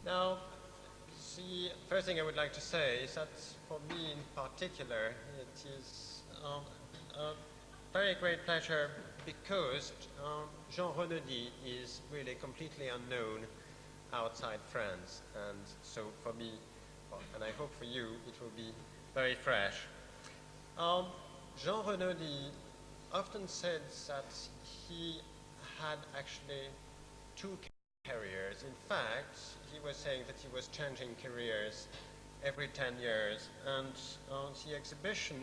Now, the first thing I would like to say is that for me in particular, it is a very great pleasure because Jean Renaudy is really completely unknown outside France. And so for me, well, and I hope for you, it will be very fresh. Jean Renaudy often said that he had actually two careers. In fact, he was saying that he was changing careers every 10 years. And the exhibition,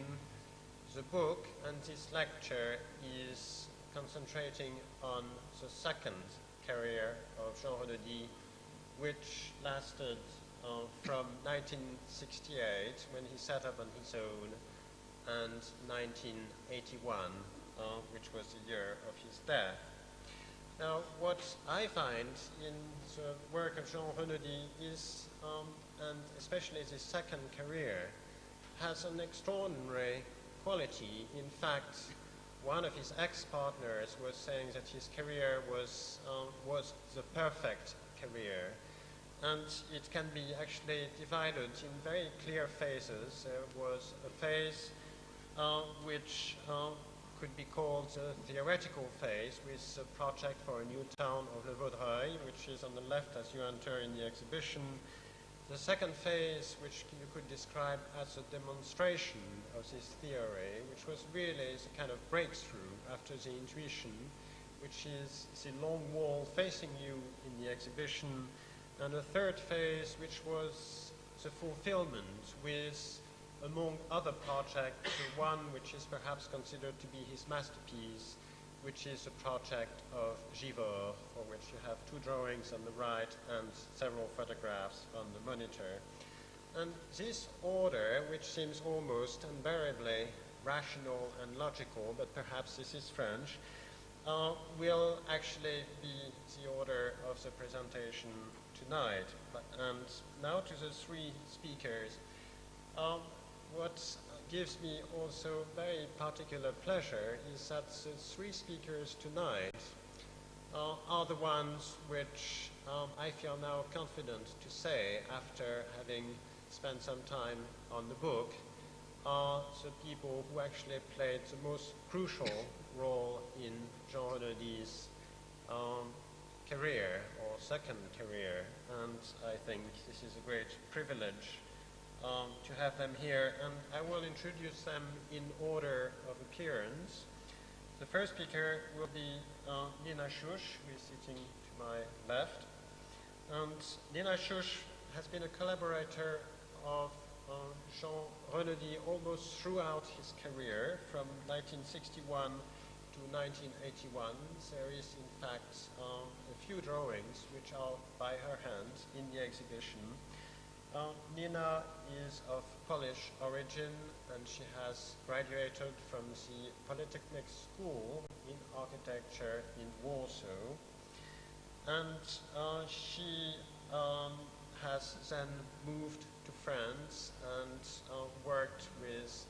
the book, and this lecture is concentrating on the second career of Jean Renaudy, which lasted from 1968, when he set up on his own, and 1981, which was the year of his death. Now, what I find in the work of Jean Renaudy is, and especially his second career, has an extraordinary quality. In fact, one of his ex-partners was saying that his career was the perfect career. And it can be actually divided in very clear phases. There was a phase which could be called the theoretical phase, with the project for a new town of Le Vaudreuil, which is on the left as you enter in the exhibition. The second phase, which you could describe as a demonstration of this theory, which was really a kind of breakthrough after the intuition, which is the long wall facing you in the exhibition. And the third phase, which was the fulfillment with, among other projects, the one which is perhaps considered to be his masterpiece, which is the project of Givors, for which you have two drawings on the right and several photographs on the monitor. And this order, which seems almost invariably rational and logical, but perhaps this is French, will actually be the order of the presentation tonight. And now to the three speakers. What gives me also very particular pleasure is that the three speakers tonight are the ones which I feel now confident to say, after having spent some time on the book, are the people who actually played the most crucial role in Jean Renaudy's career, or second career. And I think this is a great privilege to have them here, and I will introduce them in order of appearance. The first speaker will be Nina Schuch, who is sitting to my left. And Nina Schuch has been a collaborator of Jean Renaudy almost throughout his career, from 1961 to 1981. There is, in fact, a few drawings which are by her hand in the exhibition. Nina is of Polish origin, and she has graduated from the Polytechnic School in Architecture in Warsaw. And she has then moved to France and worked with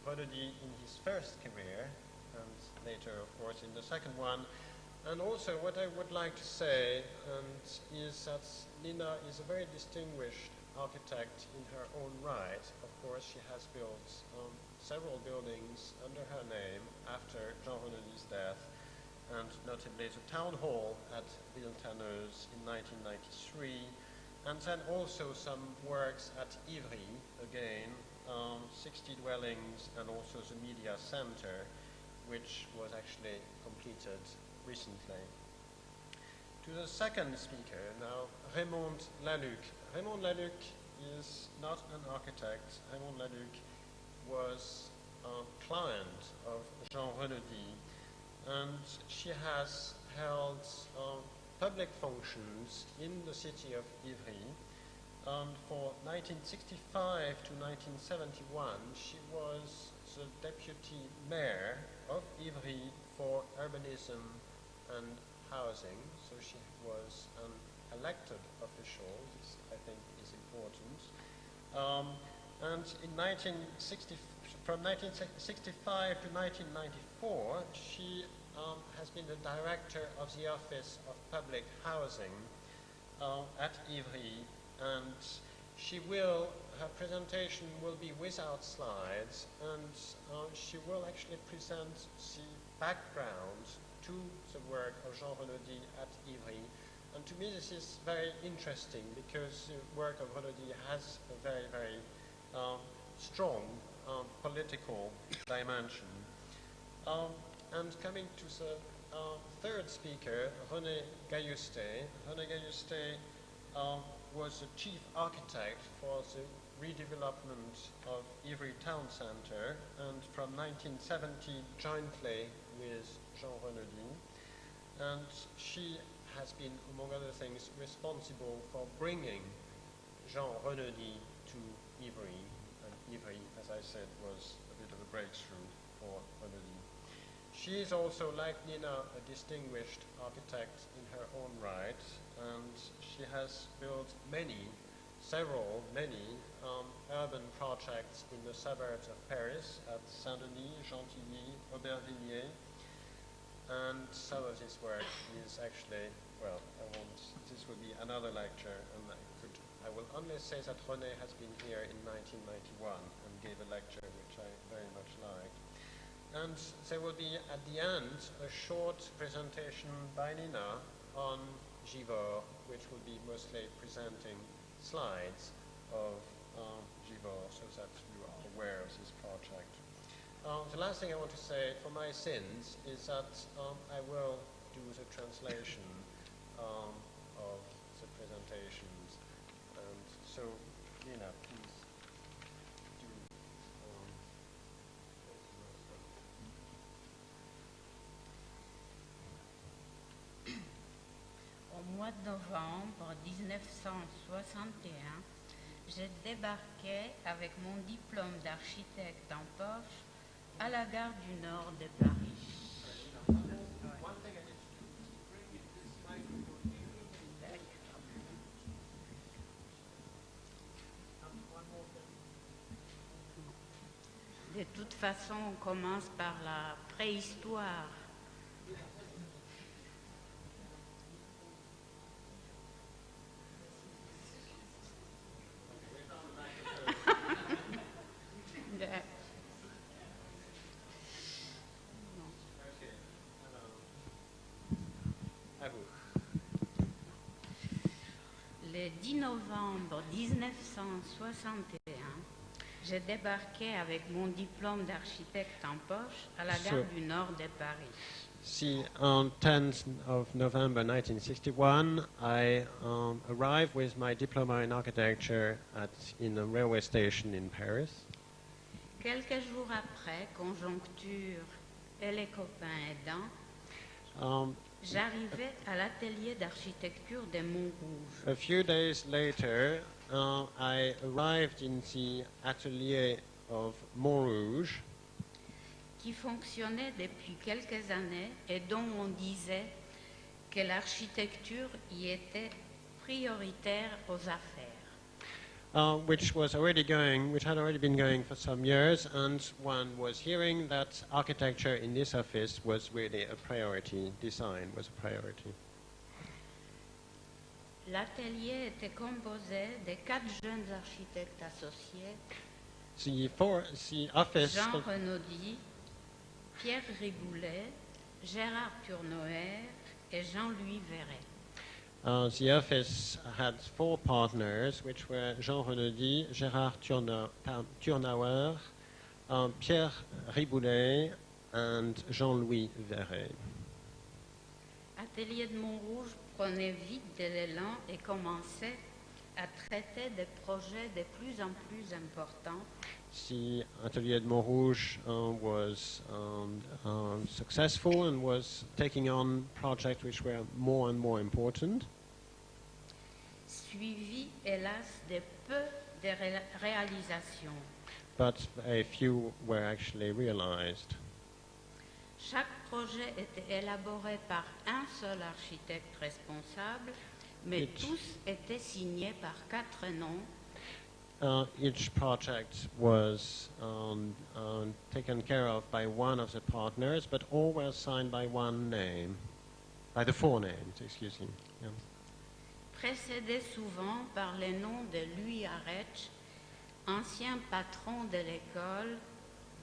Renaudy in his first career, and later, of course, in the second one. And also, what I would like to say is that Nina is a very distinguished architect in her own right. Of course, she has built several buildings under her name after Jean Renaudy's death, and notably the town hall at Villetaneuse in 1993, and then also some works at Ivry, again, 60 dwellings, and also the media center, which was actually completed recently. To the second speaker now, Raymond Laluc. Raymond Laluc is not an architect. Raymond Laluc was a client of Jean Renaudy, and she has held public functions in the city of Ivry. For 1965 to 1971, she was the deputy mayor of Ivry for urbanism and housing, so she was an elected official. This, I think, is important. And from 1965 to 1994, she has been the director of the Office of Public Housing, at Ivry, and her presentation will be without slides, and she will actually present the background to the work of Jean Renaudy at Ivry. And to me this is very interesting because the work of Renaudy has a very, very strong political dimension. And coming to the third speaker, René Gaillustet. René Gaillustet was the chief architect for the redevelopment of Ivry Town Centre, and from 1970 jointly with Jean Renaudy. And she has been, among other things, responsible for bringing Jean Renaudy to Ivry. And Ivry, as I said, was a bit of a breakthrough for Renaudy. She is also, like Nina, a distinguished architect in her own right, and she has built many urban projects in the suburbs of Paris, at Saint-Denis, Gentilly, Aubervilliers, and some of this work is actually, well, this will be another lecture, and I will only say that René has been here in 1991 and gave a lecture which I very much liked. And there will be, at the end, a short presentation by Nina on Givors, which will be mostly presenting slides of Givors, so that you are aware of this project. The last thing I want to say for my sins is that I will do the translation of the presentations. And so, Nina, please do. Au mois de novembre 1961, je débarquais avec mon diplôme d'architecte en poche à la gare du Nord de Paris. De toute façon, on commence par la préhistoire. Le 10 novembre 1961, j'ai débarqué avec mon diplôme d'architecte en poche à la gare du Nord de Paris. See, on 10th of November 1961, I arrived with my diploma in architecture in a railway station in Paris. Quelques jours après, conjoncture et les copains aidants, j'arrivais à l'atelier d'architecture de Montrouge. A few days later, I arrived in the atelier of Montrouge, qui fonctionnait depuis quelques années et dont on disait que l'architecture y était prioritaire aux affaires. which had already been going for some years, and one was hearing that architecture in this office was really a priority, design was a priority. L'atelier était composé de 4 jeunes architectes associés, The office Jean Renaudy, Pierre Riboulet, Gérard Turnoer et Jean-Louis Verret. The office had 4 partners, which were Jean Renaudy, Gérard Turnauer, Pierre Riboulet, and Jean-Louis Verret. Atelier de Montrouge prenait vite de l'élan et commençait à traiter des projets de plus en plus importants. The Atelier de Montrouge was successful and was taking on projects which were more and more important. Suivi, hélas, de peu de réalisations. But a few were actually realized. Chaque projet était élaboré par un seul architecte responsable, mais tous étaient signés par 4 noms. Each project was taken care of by one of the partners, but all were signed by one name, by the 4 names, excuse me. Yeah. précédé souvent par le nom de Louis Arech, ancien patron de l'école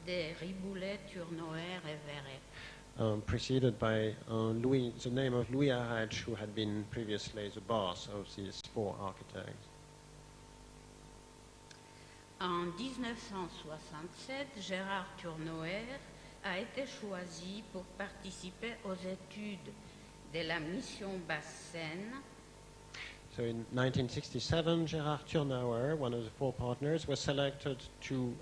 de Riboulet, Turnoer et Verret. Preceded by the name of Louis Arach, who had been previously the boss of these four architects. En 1967, Gérard Turnoer a été choisi pour participer aux études de la mission Basse-Seine. So in 1967, Gérard Turnauer, one of the four partners, was selected to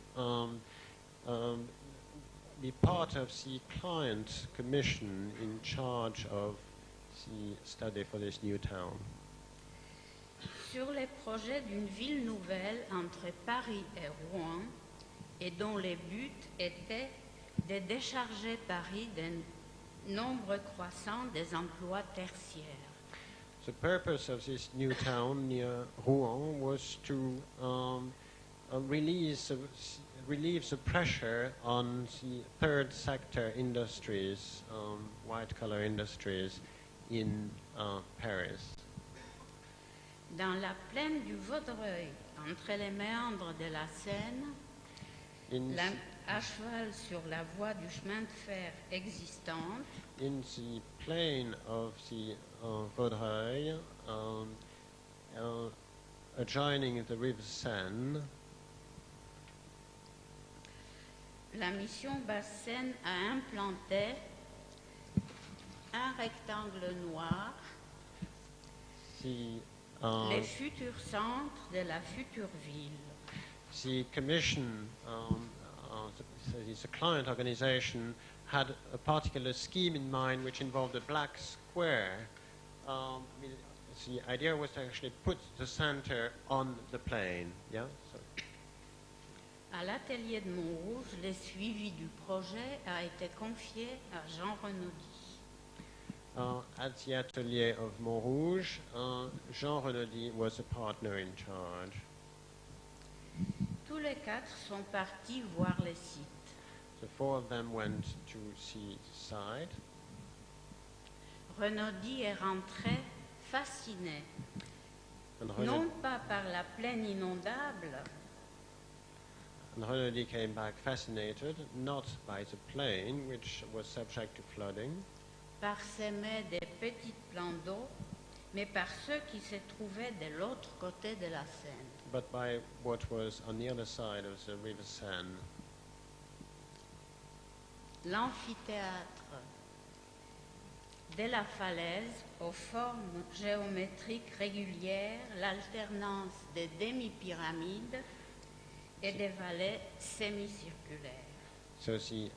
be part of the client commission in charge of the study for this new town. Sur les projets d'une ville nouvelle entre Paris et Rouen, et dont le but était de décharger Paris d'un nombre croissant des emplois tertiaires. The purpose of this new town near Rouen was to relieve the pressure on the third sector industries, white-collar industries in Paris. Dans la plaine du Vaudreuil, entre les méandres de la Seine, à cheval sur la voie du chemin de fer existante, in the plain of the Vaudreuil, adjoining the river Seine, la mission Basse-Seine a implanté un rectangle noir, les futurs centres de la future ville. The commission, the client organization, had a particular scheme in mind which involved a black square. The idea was to actually put the center on the plain. Yeah. So. À l'atelier de Montrouge, le suivi du projet a été confié à Jean Renaudy. At the atelier of Montrouge, Jean Renaudy was a partner in charge. Tous les quatre sont partis voir le site. The four of them went to see the site. Renaudy est rentré fasciné, non pas par la plaine inondable, and Renaudy came back fascinated, not by the plain, which was subject to flooding, parsemé de petits plans d'eau, mais par ceux qui se trouvaient de l'autre côté de la Seine. but by what was on the other side of the river Seine. L'amphithéâtre de la falaise aux formes géométriques régulières, l'alternance des demi-pyramides et des vallées semi-circulaires. So the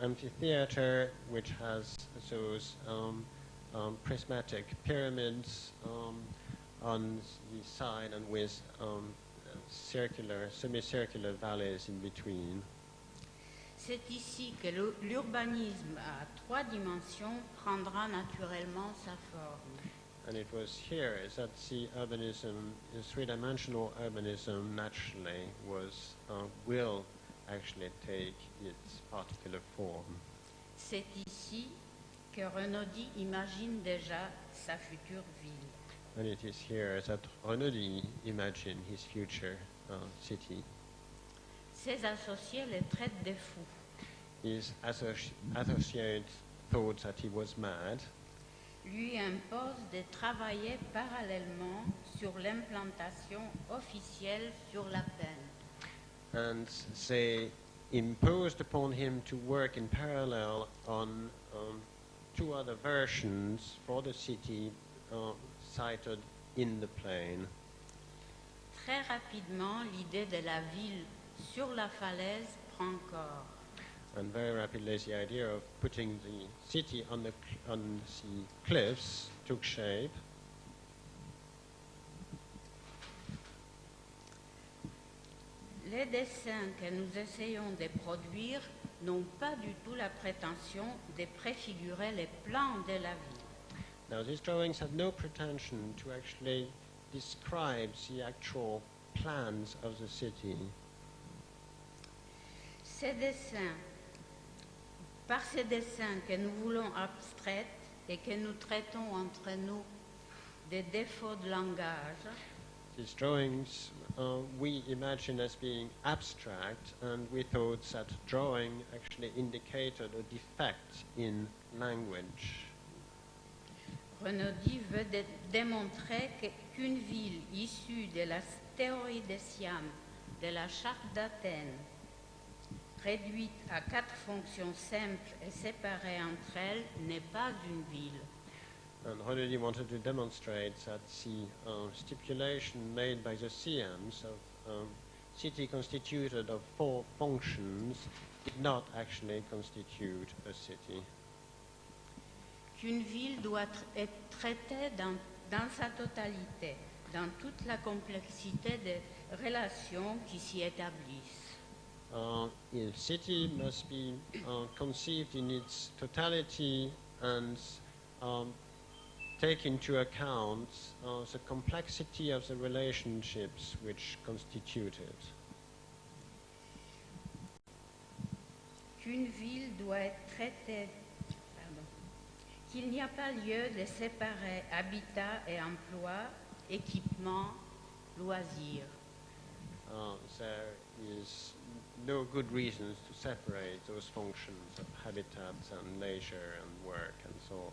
amphitheater, which has those prismatic pyramids on the side and with semicircular valleys in between. C'est ici que l'urbanisme à trois dimensions prendra naturellement sa forme. And it was here that the urbanism, the three-dimensional urbanism, naturally will actually take its particular form. C'est ici que Renaudy imagine déjà sa future ville. And it is here that Renaudy imagined his future city. Ses associés le traitent de fou. His associates thought that he was mad. Lui impose de travailler parallèlement sur l'implantation officielle sur la plaine. And they imposed upon him to work in parallel on two other versions for the city sited in the plain. Très rapidement, l'idée de la ville sur la falaise prend corps. And very rapidly the idea of putting the city on the cliffs took shape. Les dessins que nous essayons de produire n'ont pas du tout la prétention de préfigurer les plans de la ville. Now these drawings have no pretension to actually describe the actual plans of the city. Par ces dessins que nous voulons abstraits et que nous traitons entre nous des défauts de langage, These drawings we imagine as being abstract, and we thought that drawing actually indicated a defect in language. Renaudie veut démontrer qu'une ville issue de la théorie de Siam, de la charte d'Athènes, réduite à 4 fonctions simples et séparées entre elles, n'est pas une ville. And Renaudie wanted to demonstrate that the stipulation made by the Siams of city constituted of 4 functions did not actually constitute a city. Qu'une ville doit être traitée dans sa totalité, dans toute la complexité des relations qui s'y établissent. A city must be conceived in its totality and take into account the complexity of the relationships which constitute it. Qu'une ville doit être traitée, qu'il n'y a pas lieu de séparer habitat et emploi, équipement, loisirs. There is no good reasons to separate those functions of habitat and leisure and work and so on.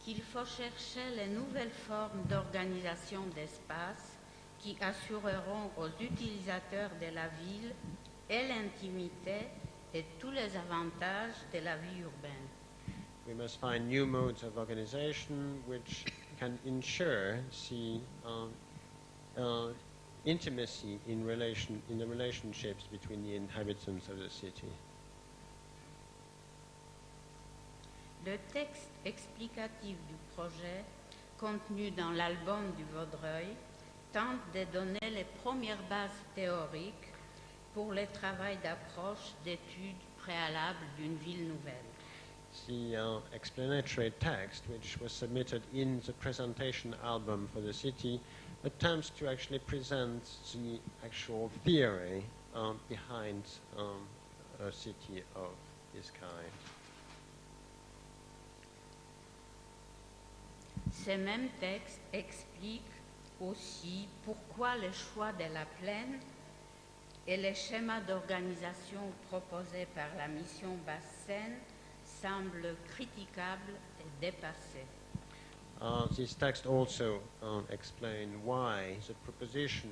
Qu'il faut chercher les nouvelles formes d'organisation d'espace qui assureront aux utilisateurs de la ville et l'intimité et tous les avantages de la vie urbaine. We must find new modes of organization which can ensure the intimacy in the relationships between the inhabitants of the city. Le texte explicatif du projet, contenu dans l'album du Vaudreuil, tente de donner les premières bases théoriques pour le travail d'approche d'études préalables d'une ville nouvelle. The explanatory text, which was submitted in the presentation album for the city, attempts to actually present the actual theory behind a city of this kind. Ce même texte explique aussi pourquoi le choix de la plaine et les schémas d'organisation proposés par la mission Basse-Seine semblent critiquables et dépassés. This text also explains why the proposition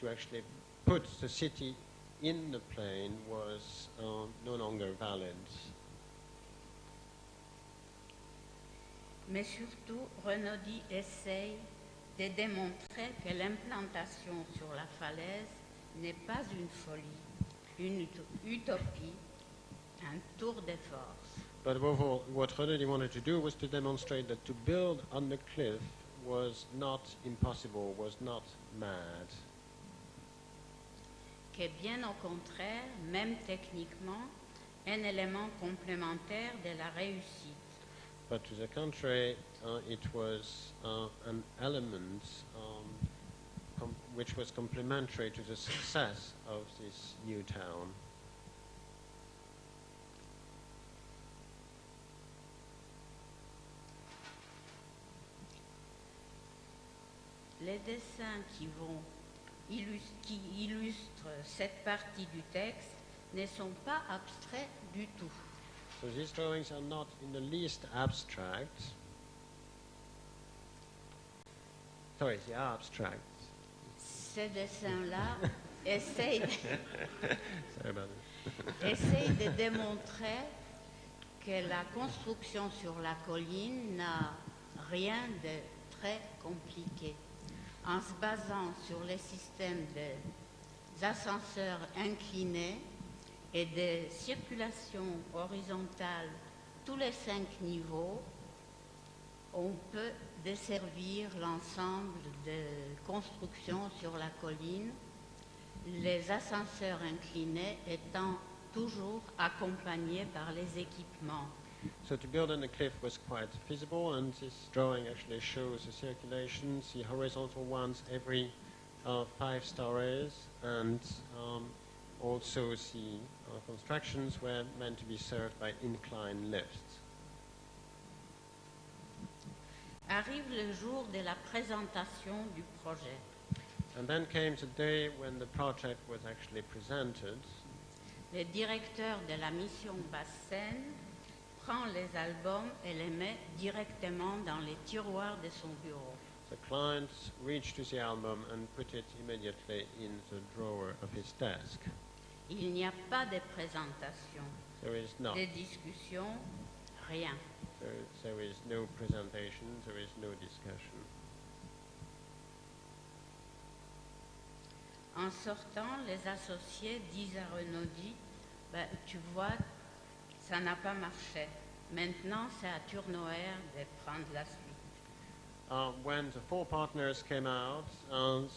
to actually put the city in the plain was no longer valid. Mais surtout, Renaudie essaye de démontrer que l'implantation sur la falaise n'est pas une folie, une utopie, un tour de force. But above all, what Renaudie wanted to do was to demonstrate that to build on the cliff was not impossible, was not mad. Que bien au contraire, même techniquement, un élément complémentaire de la réussite. But to the contrary, it was an element which was complementary to the success of this new town. Les dessins qui illustrent cette partie du texte ne sont pas abstraits du tout. So these drawings are not in the least abstract. Sorry, they are abstract. Ces dessins-là essayent Sorry about it. essaye de démontrer que la construction sur la colline n'a rien de très compliqué. En se basant sur les systèmes d'ascenseurs inclinés et de circulation horizontale tous les 5 niveaux, on peut desservir l'ensemble de constructions sur la colline, les ascenseurs inclinés étant toujours accompagnés par les équipements. So to build on the cliff was quite feasible, and this drawing actually shows the circulations, the horizontal ones every 5 stories, and also the constructions were meant to be served by incline lifts. Arrive le jour de la présentation du projet. And then came the day when the project was actually presented. Le directeur de la mission Basse-Seine prend les albums et les met directement dans les tiroirs de son bureau. The client reached to the album and put it immediately in the drawer of his desk. Il n'y a pas de présentation, There is not. de discussion, rien. There is no presentation, there is no discussion. En sortant, les associés disent à Renaudie, tu vois, ça n'a pas marché. Maintenant, c'est à Tournoer de prendre la suite. When the four partners came out, the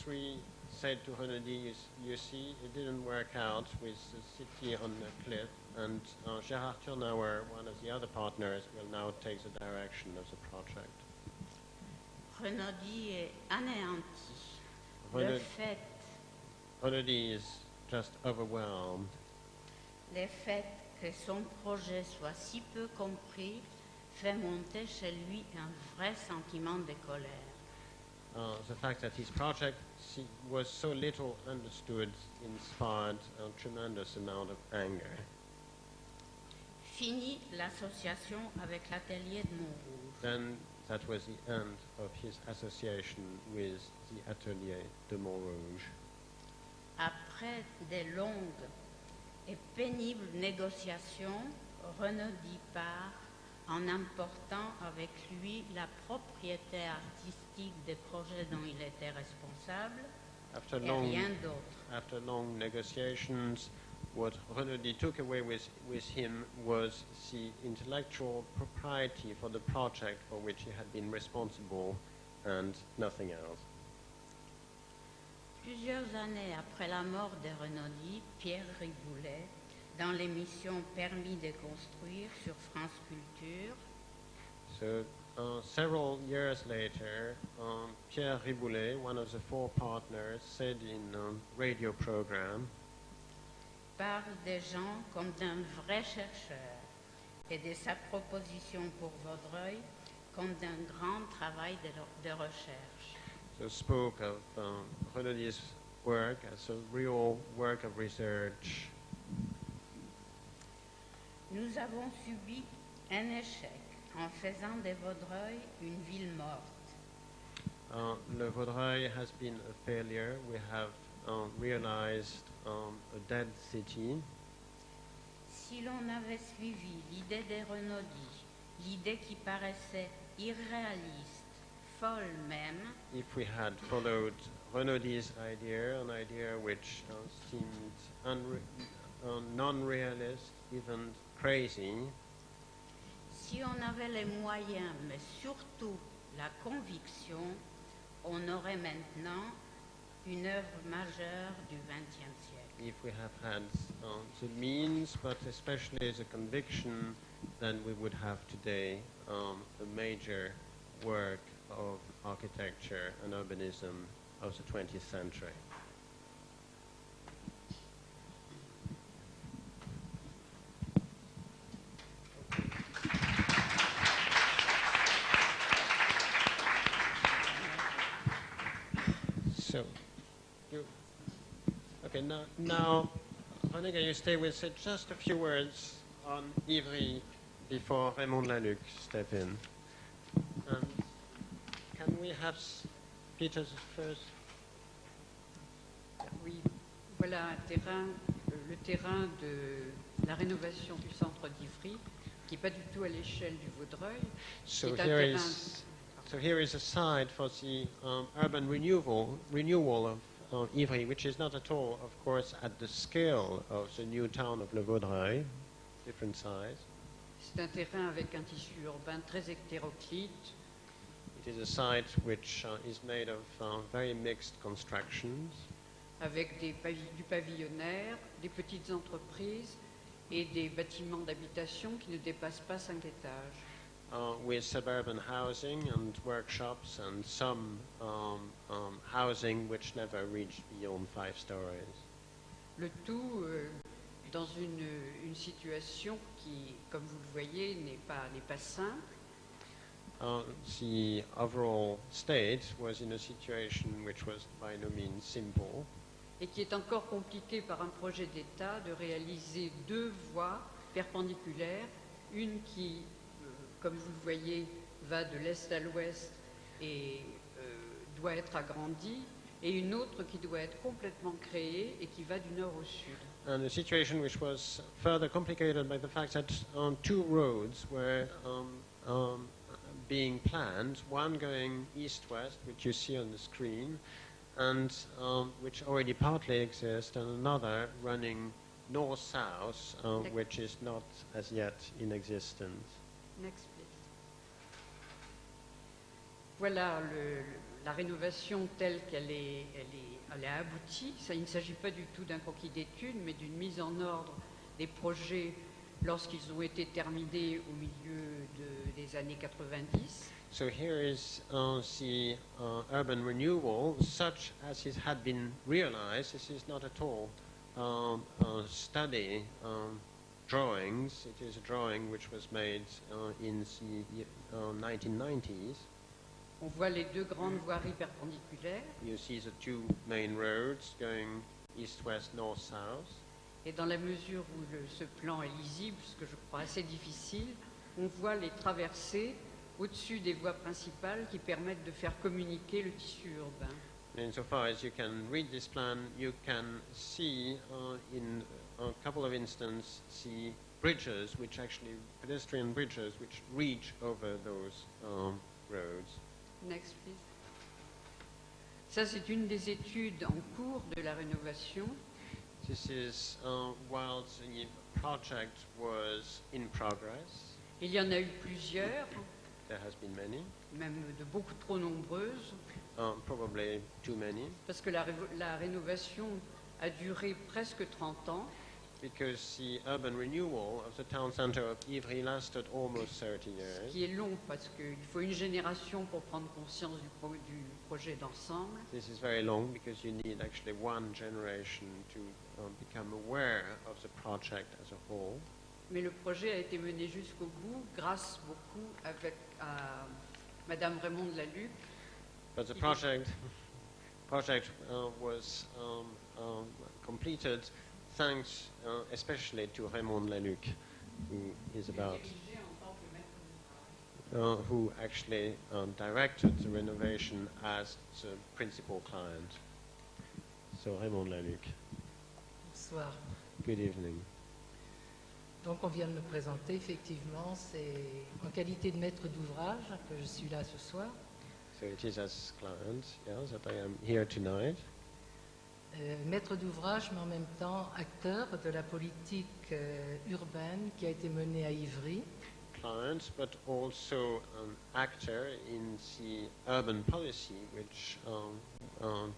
three said to Renaudie, you see, it didn't work out with the city on the cliff, and Gérard Tournauer, one of the other partners, will now take the direction of the project. Renaudie est anéanti. Renaudie is just overwhelmed. Le fait que son projet soit si peu compris fait monter chez lui un vrai sentiment de colère. The fact that his project was so little understood inspired a tremendous amount of anger. Fini l'association avec l'atelier de Montrouge. Then that was the end of his association with the Atelier de Montrouge. Après de longues et pénibles négociations, Renaudie part en emportant avec lui la propriété artistique des projets dont il était responsable et rien d'autre. After long negotiations, what Renaudie took away with him was the intellectual propriety for the project for which he had been responsible and nothing else. Plusieurs années après la mort de Renaudie, Pierre Riboulet, dans l'émission Permis de construire sur France Culture, So several years later, Pierre Riboulet, one of the four partners, said in a radio program, parle des gens comme d'un vrai chercheur et de sa proposition pour Vaudreuil comme d'un grand travail de recherche. so spoke of Renaudie's work as a real work of research. Nous avons subi un échec en faisant de Vaudreuil une ville morte. Le Vaudreuil has been a failure. We have realized a dead city. Si l'on avait suivi l'idée de Renaudie, l'idée qui paraissait irréaliste, folle même, If we had followed Renaudie's idea, an idea which seemed non-realist, even crazy, si on avait les moyens, mais surtout la conviction, on aurait maintenant une œuvre majeure du XXe siècle. if we have had the means, but especially the conviction, then we would have today a major work of architecture and urbanism of the 20th century. So, now, René, you stay with it. Just a few words on Ivry before Raymond Laluc step in. And can we have Peter first? Oui, voilà un terrain, le terrain de la rénovation du centre d'Ivry, qui n'est pas du tout à l'échelle du Vaudreuil. So qui est un here terrain- is so here is a site for the urban renewal of Ivry, which is not at all, of course, at the scale of the new town of Le Vaudreuil, different size. C'est un terrain avec un tissu urbain très hétéroclite, It is a site which is made of very mixed constructions, avec du pavillonnaire, des petites entreprises et des bâtiments d'habitation qui ne dépassent pas 5 étages. with suburban housing and workshops and some housing which never reached beyond 5 stories. Le tout dans une situation qui, comme vous le voyez, n'est pas simple. the overall state was in a situation which was by no means simple, et qui est encore compliqué par un projet d'État de réaliser 2 voies perpendiculaires, une qui, comme vous le voyez, va de l'est à l'ouest et doit être agrandie, et une autre qui doit être complètement créée et qui va du nord au sud. and a situation which was further complicated by the fact that 2 roads were being planned, one going east-west, which you see on the screen, and which already partly exists, and another running north-south, which is not as yet in existence. Next, please. Voilà la rénovation telle qu'elle est aboutie. Ça, il ne s'agit pas du tout d'un croquis d'étude, mais d'une mise en ordre des projets lorsqu'ils ont été terminés au milieu des années 90. So here is the urban renewal, such as it had been realized. This is not at all study drawings. It is a drawing which was made in the 1990s. On voit les 2 grandes voiries perpendiculaires. You see the 2 main roads going east-west, north-south. Et dans la mesure où ce plan est lisible, ce que je crois assez difficile, on voit les traversées au-dessus des voies principales qui permettent de faire communiquer le tissu urbain. Insofar as you can read this plan, you can see in a couple of instances the bridges, which actually pedestrian bridges, which reach over those roads. Next, please. Ça, c'est une des études en cours de la rénovation. This is while the project was in progress. Il y en a eu plusieurs, There has been many, même de beaucoup trop nombreuses, probably too many, parce que la rénovation a duré presque 30 ans. because the urban renewal of the town center of Ivry lasted almost 30 Ce years. qui est long parce qu'il faut une génération pour prendre conscience du projet d'ensemble. This is very long because you need actually one generation to become aware of the project as a whole. Mais le projet a été mené jusqu'au bout grâce beaucoup à Madame Raymond de la Luc. But the project was completed thanks especially to Raymond Laluc, who is about who actually directed the renovation as the principal client. So Raymond Laluc, Bonsoir. good evening. Donc on vient de me présenter, effectivement, c'est en qualité de maître d'ouvrage que je suis là ce soir. So it is as client, yes, that I am here tonight. Maître d'ouvrage, mais en même temps acteur de la politique urbaine qui a été menée à Ivry. Client, but also an actor in the urban policy which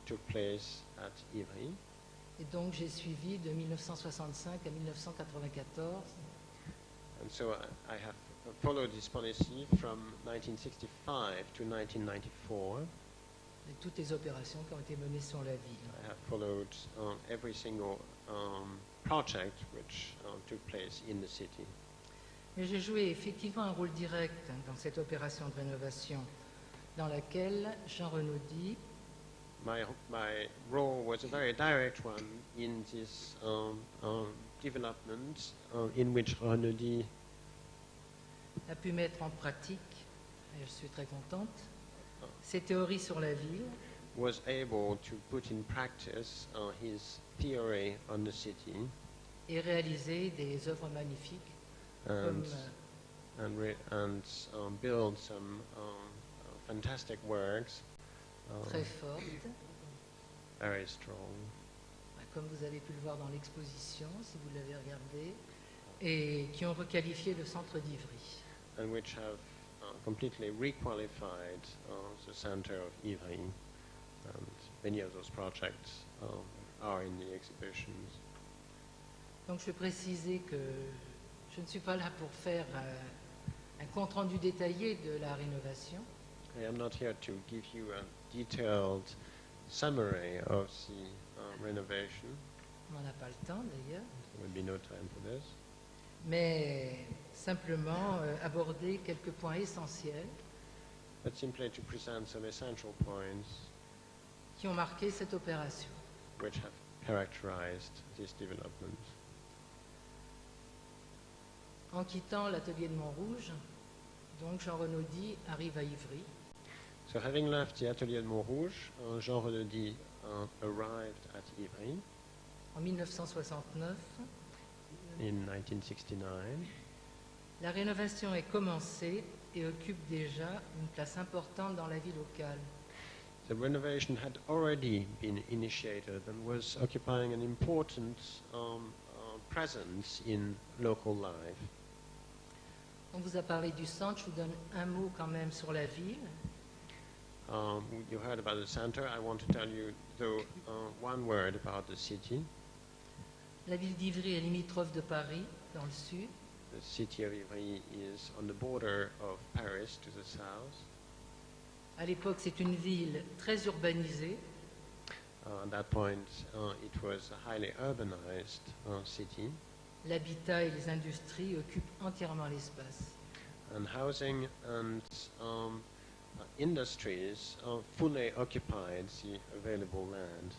took place at Ivry. Et donc j'ai suivi de 1965 à 1994 And so I have followed this policy from 1965 to 1994. et toutes les opérations qui ont été menées sur la ville. I have followed every single project which took place in the city. Mais j'ai joué effectivement un rôle direct dans cette opération de rénovation dans laquelle Jean Renaudy My role was a very direct one in this development in which Renaudy a pu mettre en pratique, et je suis très contente, ses théories sur la ville was able to put in practice his theory on the city et réaliser des œuvres magnifiques comme and build some fantastic works, très fortes, very strong, comme vous avez pu le voir dans l'exposition, si vous l'avez regardé, et qui ont requalifié le centre d'Ivry. and which have completely requalified the center of Ivry. And many of those projects are in the exhibitions. Donc je veux préciser que je ne suis pas là pour faire un compte-rendu détaillé de la rénovation, I am not here to give you a detailed summary of the renovation. on n'en a pas le temps d'ailleurs, There will be no time for this. mais simplement aborder quelques points essentiels but simply to present some essential points qui ont marqué cette opération. which have characterized this development. En quittant l'atelier de Montrouge, donc Jean Renaudy arrive à Ivry. So having left the atelier de Montrouge, Jean Renaudy arrived at Ivry En 1969, in 1969. la rénovation est commencée et occupe déjà une place importante dans la vie locale. The renovation had already been initiated and was occupying an important presence in local life. On vous a parlé du centre, je vous donne un mot quand même sur la ville. You heard about the center. I want to tell you, though, one word about the city. La ville d'Ivry est limitrophe de Paris, dans le sud. The city of Ivry is on the border of Paris to the south. À l'époque, c'est une ville très urbanisée. At that point, it was a highly urbanized city, L'habitat et les industries occupent entièrement l'espace. and housing and industries fully occupied the available land.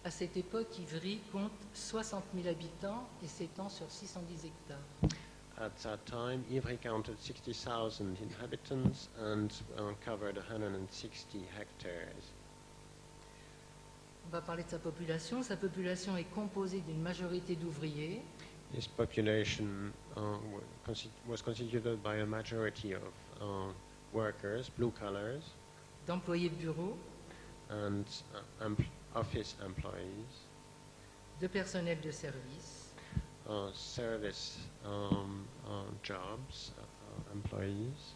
À cette époque, Ivry compte 60 000 habitants et s'étend sur 610 hectares. At that time, Ivry counted 60,000 inhabitants and covered 160 hectares. On va parler de sa population. Sa population est composée d'une majorité d'ouvriers, This population was constituted by a majority of workers, blue collars, d'employés de bureau, and office employees, de personnel de service, service jobs, employees.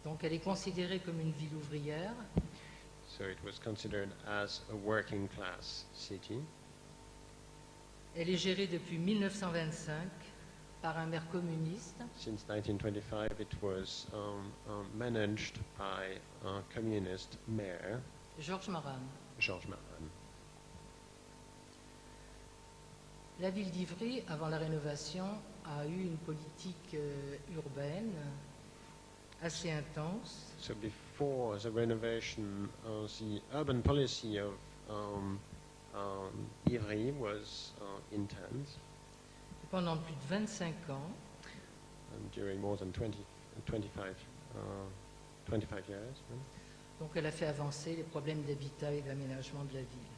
Donc elle est considérée comme une ville ouvrière. So it was considered as a working class city. Elle est gérée depuis 1925 par un maire communiste Since 1925, it was managed by a communist mayor, Georges Maran. Georges Maran. La ville d'Ivry, avant la rénovation, a eu une politique urbaine assez intense. So before the renovation, the urban policy of Ivry was intense, Pendant plus de 25 ans, and during more than 25 years. Right? donc elle a fait avancer les problèmes d'habitat et d'aménagement de la ville.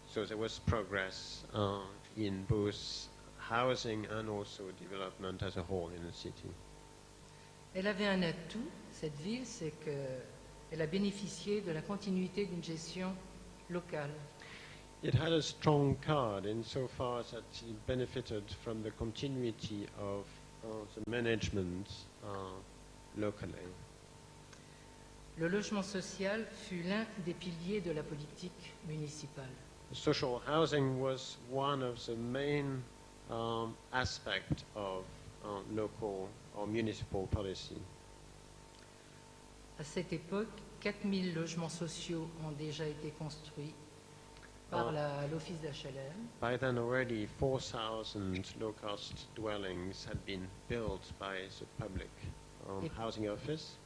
So there was progress in both housing and also development as a whole in the city. Elle avait un atout, cette ville, c'est qu'elle a bénéficié de la continuité d'une gestion locale. It had a strong card insofar that it benefited from the continuity of the management locally. Le logement social fut l'un des piliers de la politique municipale. Social housing was one of the main aspects of local or municipal policy. À cette époque, 4000 logements sociaux ont déjà été construits par l'office d'HLM By then already 4,000 low-cost dwellings had been built by the public housing office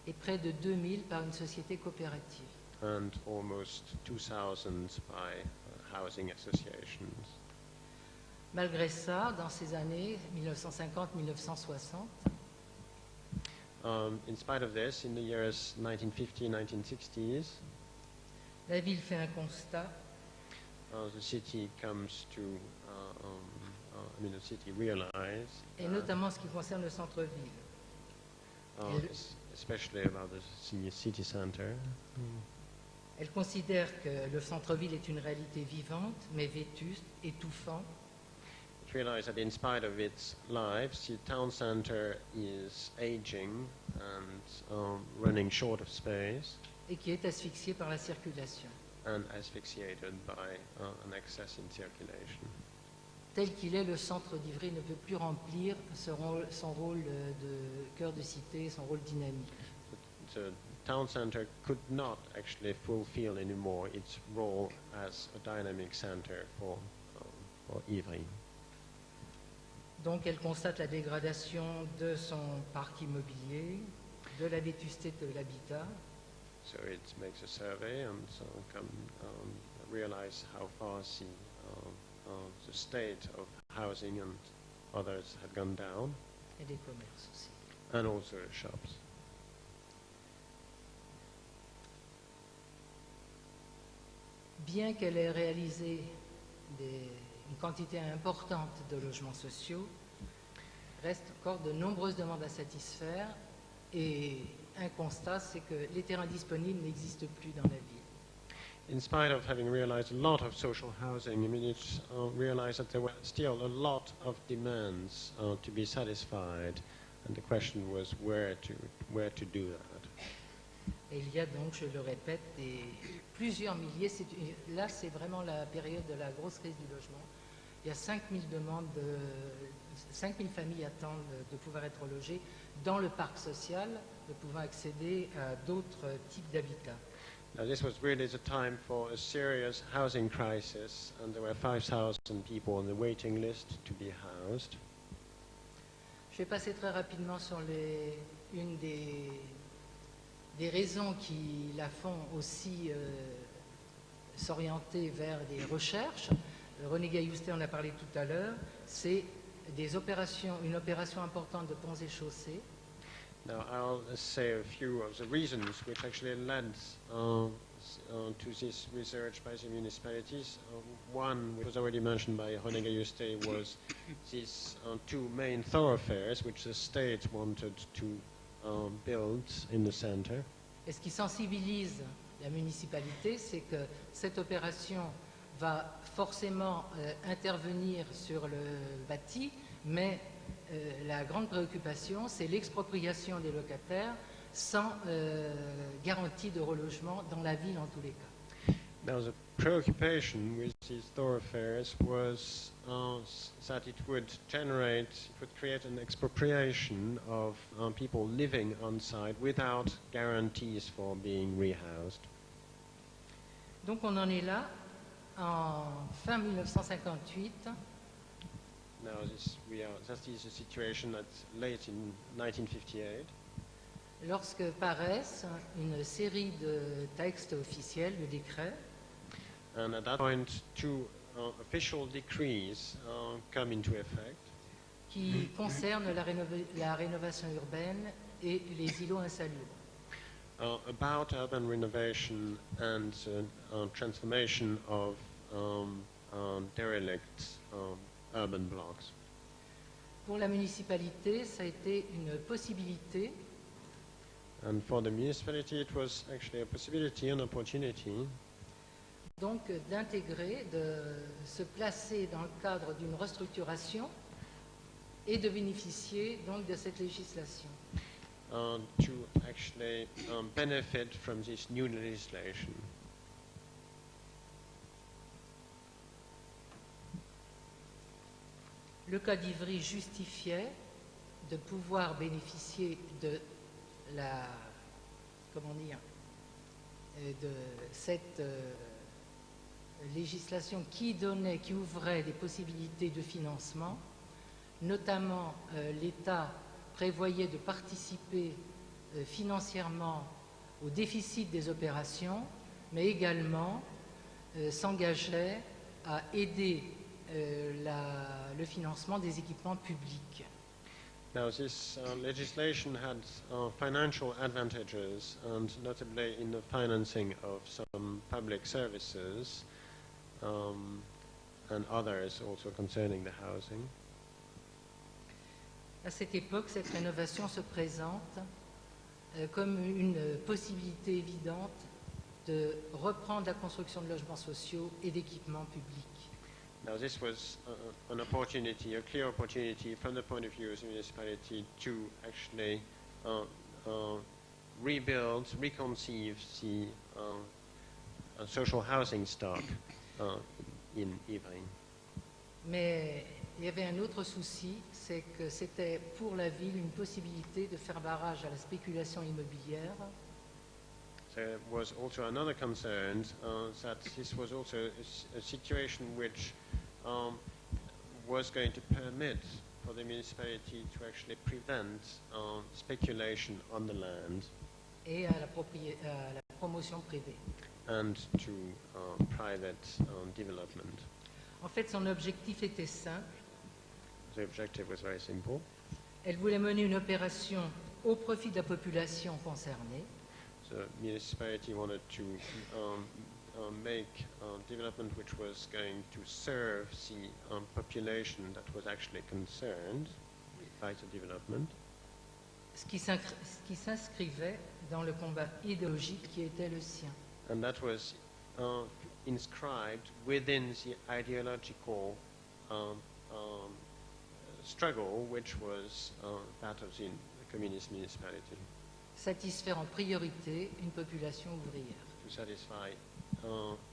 et près de 2000 par une société coopérative. and almost 2,000 by housing associations. Malgré ça, dans ces années 1950-1960, In spite of this, in the years 1950-1960s, la ville fait un constat. the city comes to, the city realized, Et notamment ce qui concerne le centre-ville. especially about the city center, Elle considère que le centre-ville est une réalité vivante, mais vétuste, étouffant, it realized that in spite of its lives, the town center is aging and running short of space et qui est asphyxiée par la circulation. and asphyxiated by an excess in circulation. Tel qu'il est, le centre d'Ivry ne peut plus remplir son rôle de cœur de cité, son rôle dynamique. The town center could not actually fulfill anymore its role as a dynamic center for Ivry. Donc elle constate la dégradation de son parc immobilier, de la vétusté de l'habitat, So it makes a survey and realize how far the state of housing and others had gone down, et des commerces aussi. and also the shops. Bien qu'elle ait réalisé une quantité importante de logements sociaux, reste encore de nombreuses demandes à satisfaire et un constat, c'est que les terrains disponibles n'existent plus dans la ville. In spite of having realized a lot of social housing, I mean, it's realized that there were still a lot of demands to be satisfied, and the question was where to do that. Et il y a donc, je le répète, plusieurs milliers, là c'est vraiment la période de la grosse crise du logement. Il y a 5000 demandes, 5000 familles attendent de pouvoir être logées dans le parc social, de pouvoir accéder à d'autres types d'habitats. Now this was really the time for a serious housing crisis, and there were 5,000 people on the waiting list to be housed. Je vais passer très rapidement sur une des raisons qui la font aussi s'orienter vers des recherches. René Gailloustet en a parlé tout à l'heure, c'est une opération importante de ponts et chaussées. Now I'll say a few of the reasons which actually led to this research by the municipalities. One, which was already mentioned by René Gailloustet, was these two main thoroughfares which the state wanted to build in the center. Et ce qui sensibilise la municipalité, c'est que cette opération va forcément intervenir sur le bâti, mais la grande préoccupation, c'est l'expropriation des locataires sans garantie de relogement dans la ville en tous les cas. Now the preoccupation with these thoroughfares was that it would create an expropriation of people living on site without guarantees for being rehoused. Donc on en est là, en fin 1958. Now that is a situation that's late in 1958. Lorsque paraissent une série de textes officiels, de décrets, And at that point, two official decrees come into effect qui concernent la rénovation urbaine et les îlots insalubres. about urban renovation and transformation of derelict urban blocks. Pour la municipalité, ça a été une possibilité And for the municipality, it was actually a possibility, an opportunity donc d'intégrer, de se placer dans le cadre d'une restructuration et de bénéficier donc de cette législation. to actually benefit from this new legislation. Le cas d'Ivry justifiait de pouvoir bénéficier de de cette législation qui ouvrait des possibilités de financement. Notamment, l'État prévoyait de participer financièrement au déficit des opérations, mais également s'engageait à aider le financement des équipements publics. Now, this legislation had financial advantages, and notably in the financing of some public services and others also concerning the housing. À cette époque, cette rénovation se présente comme une possibilité évidente de reprendre la construction de logements sociaux et d'équipements publics. Now, this was an opportunity, a clear opportunity from the point of view of the municipality to actually rebuild, reconceive the social housing stock in Ivry. Mais il y avait un autre souci, c'est que c'était pour la ville une possibilité de faire barrage à la spéculation immobilière. There was also another concern that this was also a situation which was going to permit for the municipality to actually prevent speculation on the land et à la promotion privée. and to private development. En fait, son objectif était simple. The objective was very simple. Elle voulait mener une opération au profit de la population concernée, The municipality wanted to make development which was going to serve the population that was actually concerned by the development, ce qui s'inscrivait dans le combat idéologique qui était le sien. and that was inscribed within the ideological struggle which was that of the communist municipality, Satisfaire en priorité une population ouvrière. to satisfy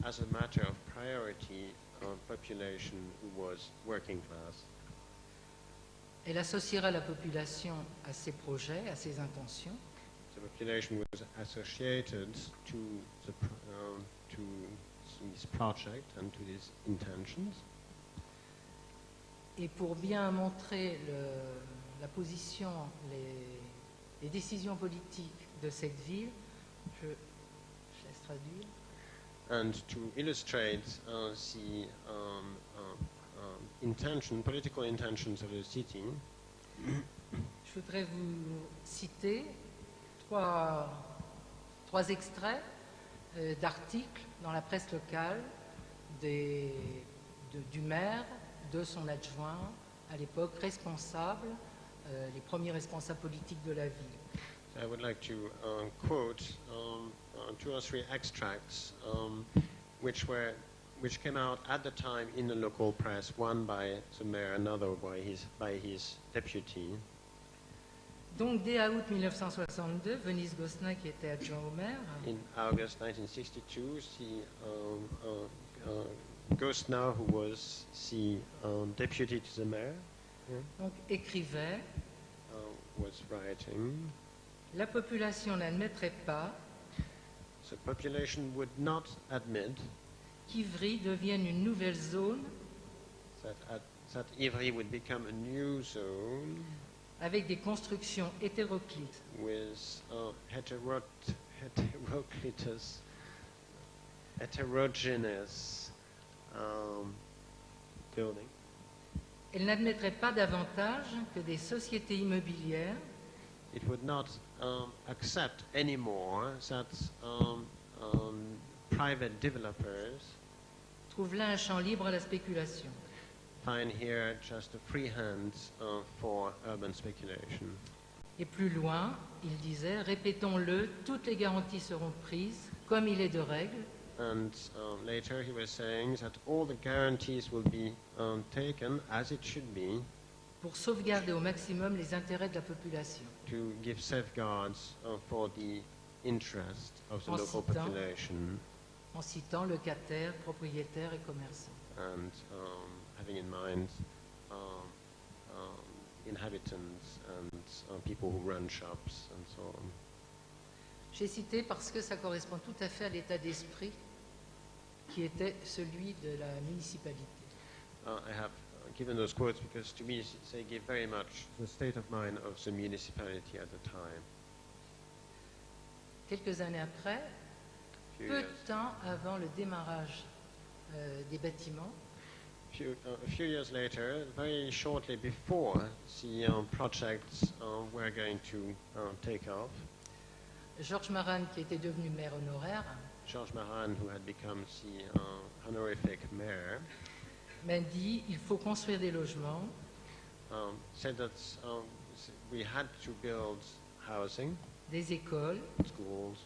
as a matter of priority population who was working class. Elle associera la population à ses projets, à ses intentions, The population was associated to this project and to these intentions. et pour bien montrer la position, les décisions politiques de cette ville, je laisse traduire. And to illustrate the political intentions of the city, Je voudrais vous citer trois extraits d'articles dans la presse locale du maire, de son adjoint, à l'époque responsable, les premiers responsables politiques de la ville. I would like to quote two or three extracts which came out at the time in the local press, one by the mayor, another by his deputy. Donc dès août 1962, Venise Gosselin, qui était adjoint au maire, In August 1962, Gosselin, who was the deputy to the mayor, donc, écrivait was writing, La population n'admettrait pas the population would not admit qu'Ivry devienne une nouvelle zone that Ivry would become a new zone avec des constructions hétéroclites, with heterogeneous building. Elle n'admettrait pas davantage que des sociétés immobilières It would not accept anymore that private developers trouvent là un champ libre à la spéculation. find here just a free hand for urban speculation. Et plus loin, il disait, répétons-le, toutes les garanties seront prises, comme il est de règle, And later he was saying that all the guarantees will be taken as it should be pour sauvegarder au maximum les intérêts de la population. to give safeguards for the interest of the En local citant- population En citant locataires, propriétaires et commerçants. and having in mind inhabitants and people who run shops and so on. J'ai cité parce que ça correspond tout à fait à l'état d'esprit qui était celui de la municipalité. I have given those quotes because to me they give very much the state of mind of the municipality at the time. Quelques années après, Few peu years- de temps avant le démarrage des bâtiments, a few years later, very shortly before the projects were going to take off, Georges Maran, qui était devenu maire honoraire, Georges Maran, who had become the honorific mayor, m'a dit il faut construire des logements, said that we had to build housing, des écoles, schools,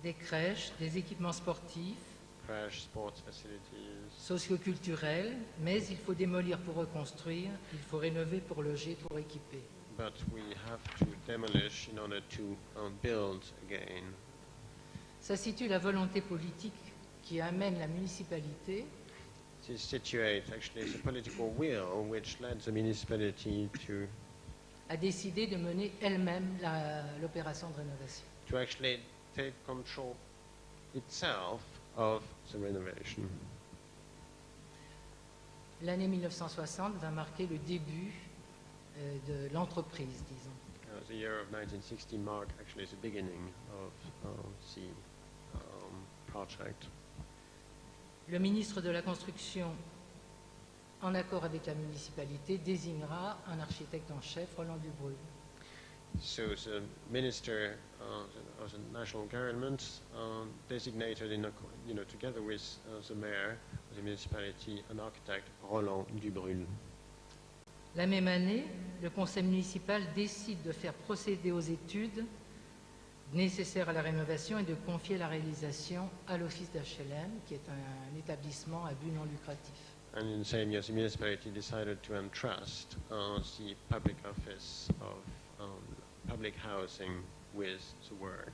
des crèches, des équipements sportifs, crash, sports facilities, socioculturels, mais il faut démolir pour reconstruire, il faut rénover pour loger, pour équiper. but we have to demolish in order to build again. Ça situe la volonté politique qui amène la municipalité This situates actually the political will which led the municipality à décider de mener elle-même l'opération de rénovation. to actually take control itself of the renovation. L'année 1960 va marquer le début de l'entreprise, disons. The year of 1960 marked actually the beginning of the project. Le ministre de la Construction, en accord avec la municipalité, désignera un architecte en chef, Roland Dubreuil. So the minister of the national government designated, together with the mayor of the municipality, an architect, Roland Dubreuil. La même année, le conseil municipal décide de faire procéder aux études nécessaires à la rénovation et de confier la réalisation à l'office d'HLM, qui est un établissement à but non lucratif. And in the same year, the municipality decided to entrust the public office of public housing with the work.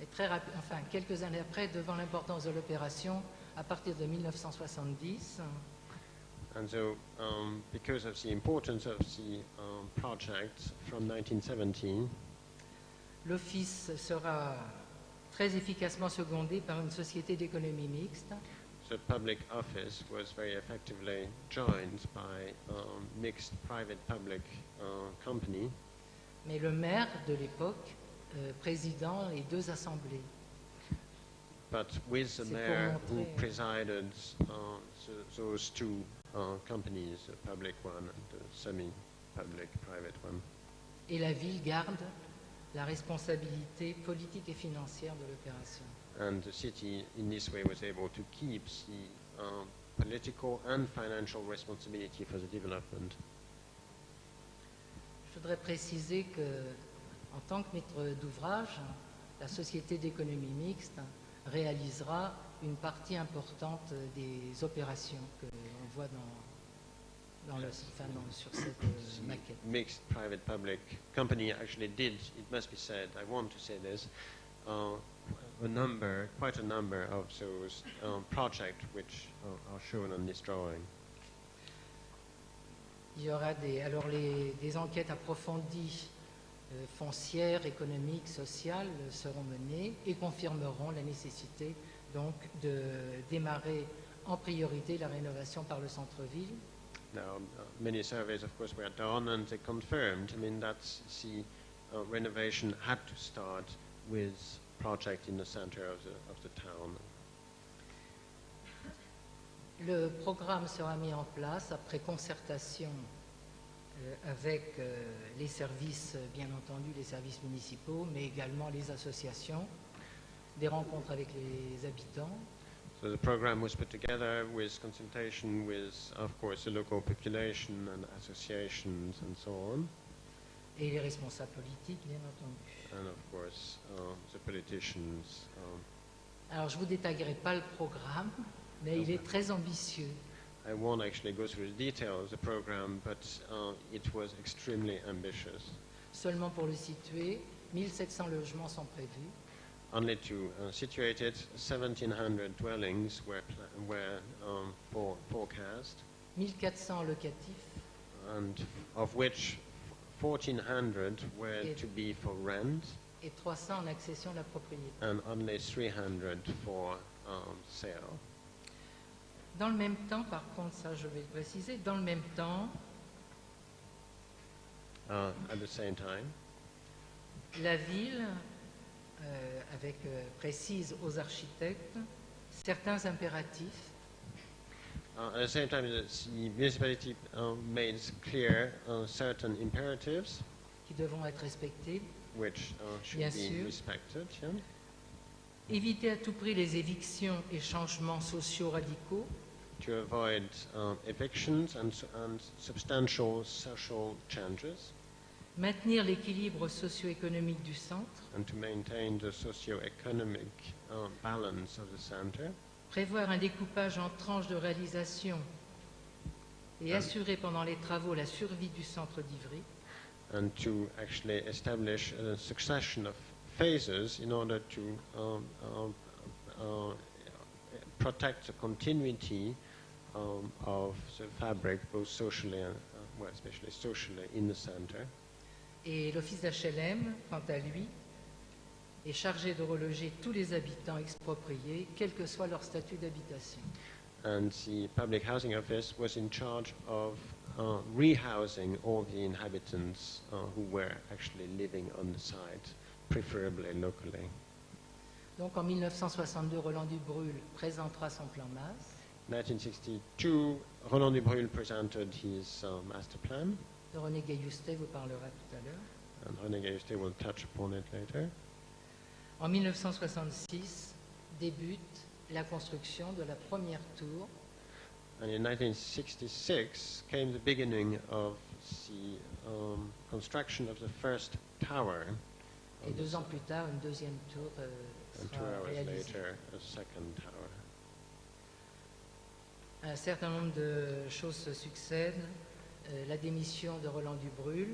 Et quelques années après, devant l'importance de l'opération, à partir de 1970, And so, because of the importance of the project from 1917, l'office sera très efficacement secondé par une société d'économie mixte the public office was very effectively joined by mixed private-public company, mais le maire de l'époque présidant les deux assemblées. but with the C'est mayor pour who montrer- presided those two companies, the public one and the semi-public private one. Et la ville garde la responsabilité politique et financière de l'opération. And the city, in this way, was able to keep the political and financial responsibility for the development. Je voudrais préciser que, en tant que maître d'ouvrage, la société d'économie mixte réalisera une partie importante des opérations que l'on voit sur cette maquette. Mixed private-public company actually did, it must be said, I want to say this, quite a number of those projects which are shown on this drawing. Il y aura des enquêtes approfondies foncières, économiques, sociales seront menées et confirmeront la nécessité donc de démarrer en priorité la rénovation par le centre-ville. Now, many surveys, of course, were done, and they confirmed, that the renovation had to start with project in the center of the town. Le programme sera mis en place après concertation avec les services, bien entendu, les services municipaux, mais également les associations, des rencontres avec les habitants. So the program was put together with consultation with, of course, the local population and associations and so on, Et les responsables politiques, bien entendu. and of course the politicians. Alors, je ne vous détaillerai pas le programme, mais il est très ambitieux. I won't actually go through the details of the program, but it was extremely ambitious. Seulement pour le situer, 1700 logements sont prévus. Only to situate it, 1,700 dwellings were forecast, 1400 locatifs and of which 1,400 were Et- to be for rent, et 300 en accession à la propriété. and only 300 for sale. Dans le même temps, par contre, ça je vais le préciser, dans le même temps, At the same time, la ville précise aux architectes certains impératifs at the same time, the municipality made clear certain imperatives qui devront être respectés. which should Bien be sûr. respected. Yeah? Éviter à tout prix les évictions et changements sociaux radicaux. To avoid evictions and substantial social changes, Maintenir l'équilibre socio-économique du centre. and to maintain the socio-economic balance of the center, Prévoir un découpage en tranches de réalisation et assurer pendant les travaux la survie du centre d'Ivry. and to actually establish a succession of phases in order to protect the continuity of the fabric, both socially and, especially socially, in the center. Et l'office d'HLM, quant à lui, est chargé de reloger tous les habitants expropriés, quel que soit leur statut d'habitation. And the public housing office was in charge of rehousing all the inhabitants who were actually living on the site, preferably locally. Donc en 1962, Roland Dubrul présentera son plan MAS. 1962, Roland Dubrul presented his master plan, De René Gailloustet vous parlera tout à l'heure. and René Gailloustet will touch upon it later. En 1966 débute la construction de la première tour And in 1966 came the beginning of the construction of the first tower. et 2 ans plus tard, une deuxième tour And 2 sera hours réalisée. later, a second tower. Un certain nombre de choses se succèdent. La démission de Roland Dubrul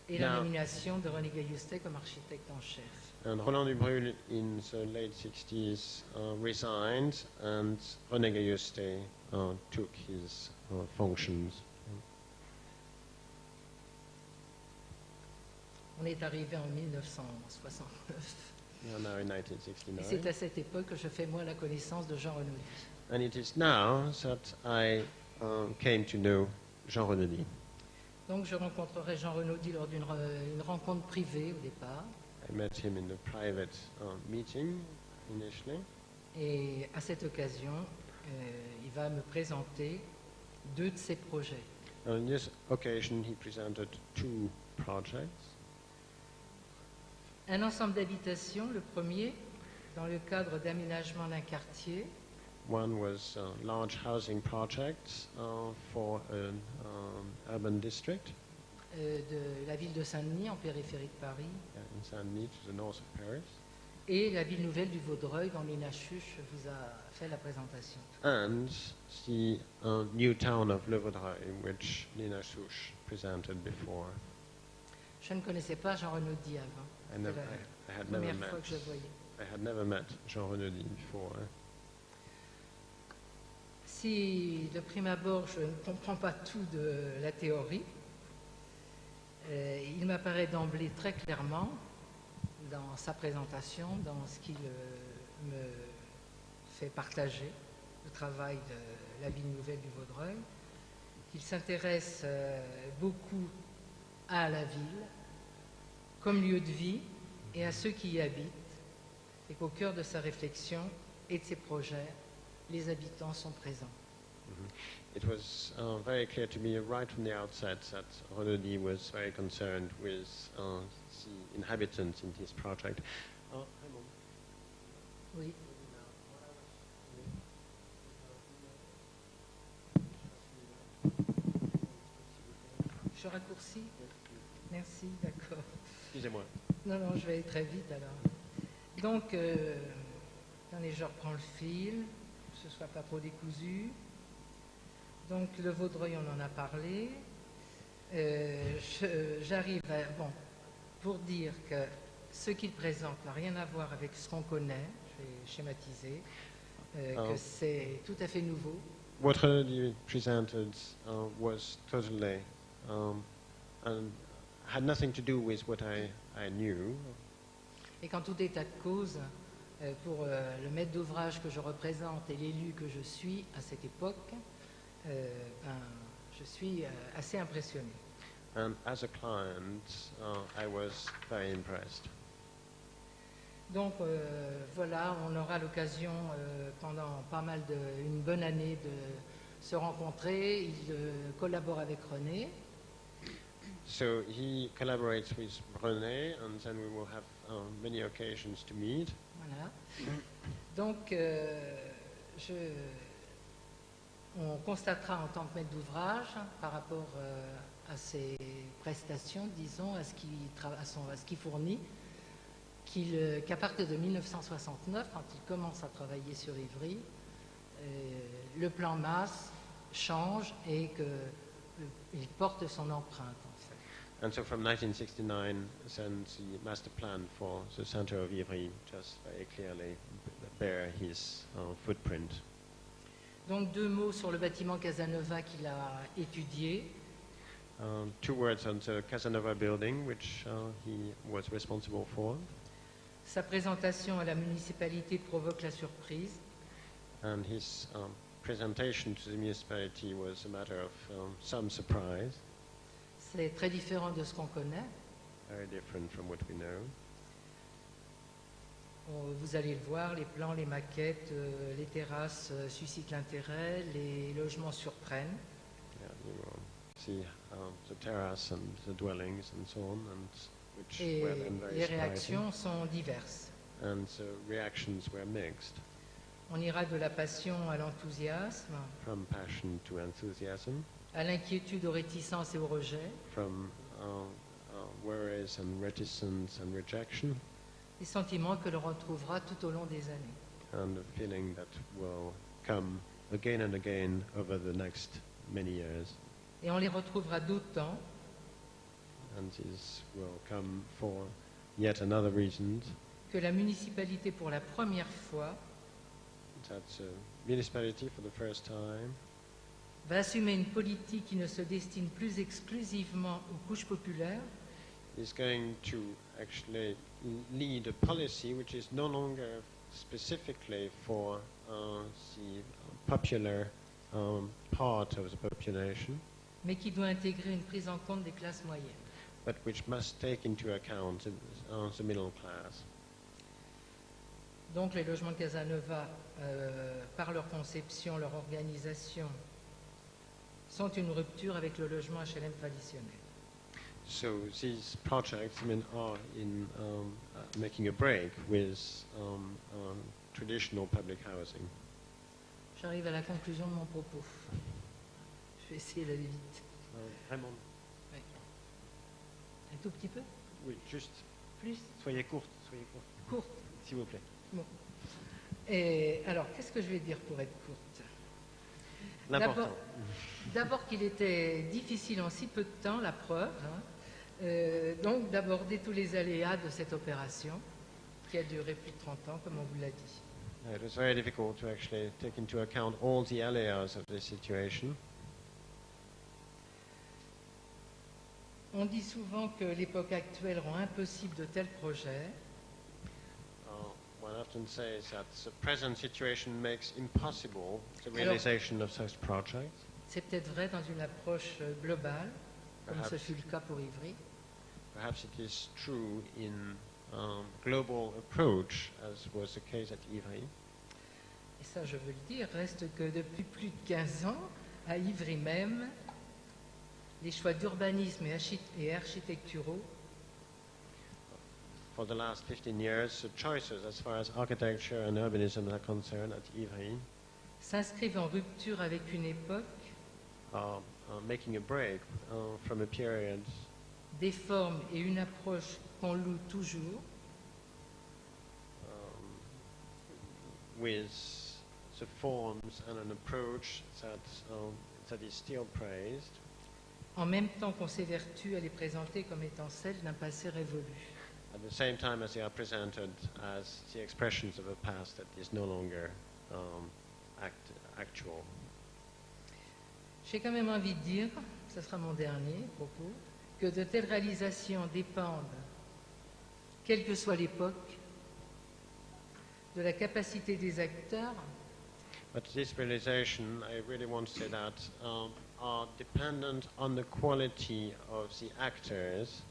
et la Now- nomination de René Gailloustet comme architecte en chef. And Roland Dubrul in the late 60s resigned, and René Gailloustet took his functions. On est arrivé en 1969 We are now in et 1969. c'est à cette époque que je fais moi la connaissance de Jean Renaudy. And it is now that I came to know Jean Renaudy. Donc je rencontrerai Jean Renaudy lors d'une une rencontre privée au départ I met him in a private meeting initially, et à cette occasion il va me présenter 2 de ses projets. on this occasion he presented 2 projects. Un ensemble d'habitations, le premier, dans le cadre d'aménagement d'un quartier, One was large housing projects for an urban district de la ville de Saint-Denis, en périphérie de Paris, in Saint-Denis to the north of Paris, et la ville nouvelle du Vaudreuil, dont Nina Chuch vous a fait la présentation. and the new town of Le Vaudreuil, which Nina Souche presented before. Je ne connaissais pas Jean Renaudy avant. I, C'était never, la I had never première met. fois que je le voyais. I had never met Jean Renaudy before. Si de prime abord je ne comprends pas tout de la théorie, il m'apparaît d'emblée très clairement dans sa présentation, dans ce qu'il me fait partager, le travail de la ville nouvelle du Vaudreuil, qu'il s'intéresse beaucoup à la ville comme lieu de vie et à ceux qui y habitent, et qu'au cœur de sa réflexion et de ses projets, les habitants sont présents. It was very clear to me right from the outset that Renaudy was very concerned with the inhabitants in this project. Oui. Je raccourcis? Merci, d'accord. Excusez-moi. Non, non, je vais aller très vite alors. Donc, attendez, je reprends le fil, que ce soit pas trop décousu. Donc, le Vaudreuil, on en a parlé. J'arrive à... Bon, pour dire que ce qu'il présente n'a rien à voir avec ce qu'on connaît, je vais schématiser, que c'est tout à fait nouveau. What Renaudy presented was totally and had nothing to do with what I knew. Et qu'en tout état de cause, pour le maître d'ouvrage que je représente et l'élu que je suis à cette époque, je suis assez impressionné. And as a client, I was very impressed. Donc voilà, on aura l'occasion pendant une bonne année de se rencontrer. Il collabore avec René. So he collaborates with René, and then we will have many occasions to meet. Voilà. Donc on constatera en tant que maître d'ouvrage, par rapport à ses prestations, disons, à ce qu'il fournit, qu'à partir de 1969, quand il commence à travailler sur Ivry, le plan MAS change et qu'il porte son empreinte, en fait. And so from 1969, then the master plan for the center of Ivry just very clearly bear his footprint. Donc 2 mots sur le bâtiment Casanova qu'il a étudié. 2 words on the Casanova building, which he was responsible for. Sa présentation à la municipalité provoque la surprise. And his presentation to the municipality was a matter of some surprise, C'est très différent de ce qu'on connaît. very different from what we know. Vous allez le voir, les plans, les maquettes, les terrasses suscitent l'intérêt, les logements surprennent. Yeah, you will see the terrace and the dwellings and so on, and which Et were then very les surprising. réactions sont diverses. And the reactions were mixed, On ira de la passion à l'enthousiasme, from passion to enthusiasm, à l'inquiétude, aux réticences et au rejet, from worries and reticence and rejection, des sentiments que l'on retrouvera tout au long des années. and a feeling that will come again and again over the next many years. Et on les retrouvera d'autant And these will come for yet another reason, que la municipalité, pour la première fois, that the municipality for the first time va assumer une politique qui ne se destine plus exclusivement aux couches populaires, is going to actually lead a policy which is no longer specifically for the popular part of the population, mais qui doit intégrer une prise en compte des classes moyennes. but which must take into account the middle class. Donc les logements de Casanova, par leur conception, leur organisation, sont une rupture avec le logement HLM traditionnel. So these projects, are in making a break with traditional public housing. J'arrive à la conclusion de mon propos. Je vais essayer d'aller vite. Vraiment, Oui. Un tout petit peu oui, juste plus soyez courte, courte. s'il vous plaît. Et alors, qu'est-ce que je vais dire pour être courte? L'important. D'abord qu'il était difficile en si peu de temps, la preuve, donc d'aborder tous les aléas de cette opération qui a duré plus de 30 ans, comme on vous l'a dit. It was very difficult to actually take into account all the areas of the situation. On dit souvent que l'époque actuelle rend impossible de tels projets. One often says that the present situation makes impossible the realization of such projects. C'est peut-être vrai dans une approche globale, comme ce Perhaps. fut le cas pour Ivry. Perhaps it is true in global approach, as was the case at Ivry. Et ça, je veux le dire, reste que depuis plus de 15 ans, à Ivry même, les choix d'urbanisme et architecturaux For the last 15 years, the choices as far as architecture and urbanism are concerned at Ivry s'inscrivent en rupture avec une époque, are making a break from a period des formes et une approche qu'on loue toujours, with the forms and an approach that is still praised, en même temps qu'on s'évertue à les présenter comme étant celles d'un passé révolu. at the same time as they are presented as the expressions of a past that is no longer actual. J'ai quand même envie de dire, ce sera mon dernier propos, que de telles réalisations dépendent, quelle que soit l'époque, de la capacité des acteurs But this realization, I really want to say that, are dependent on the quality of the actors,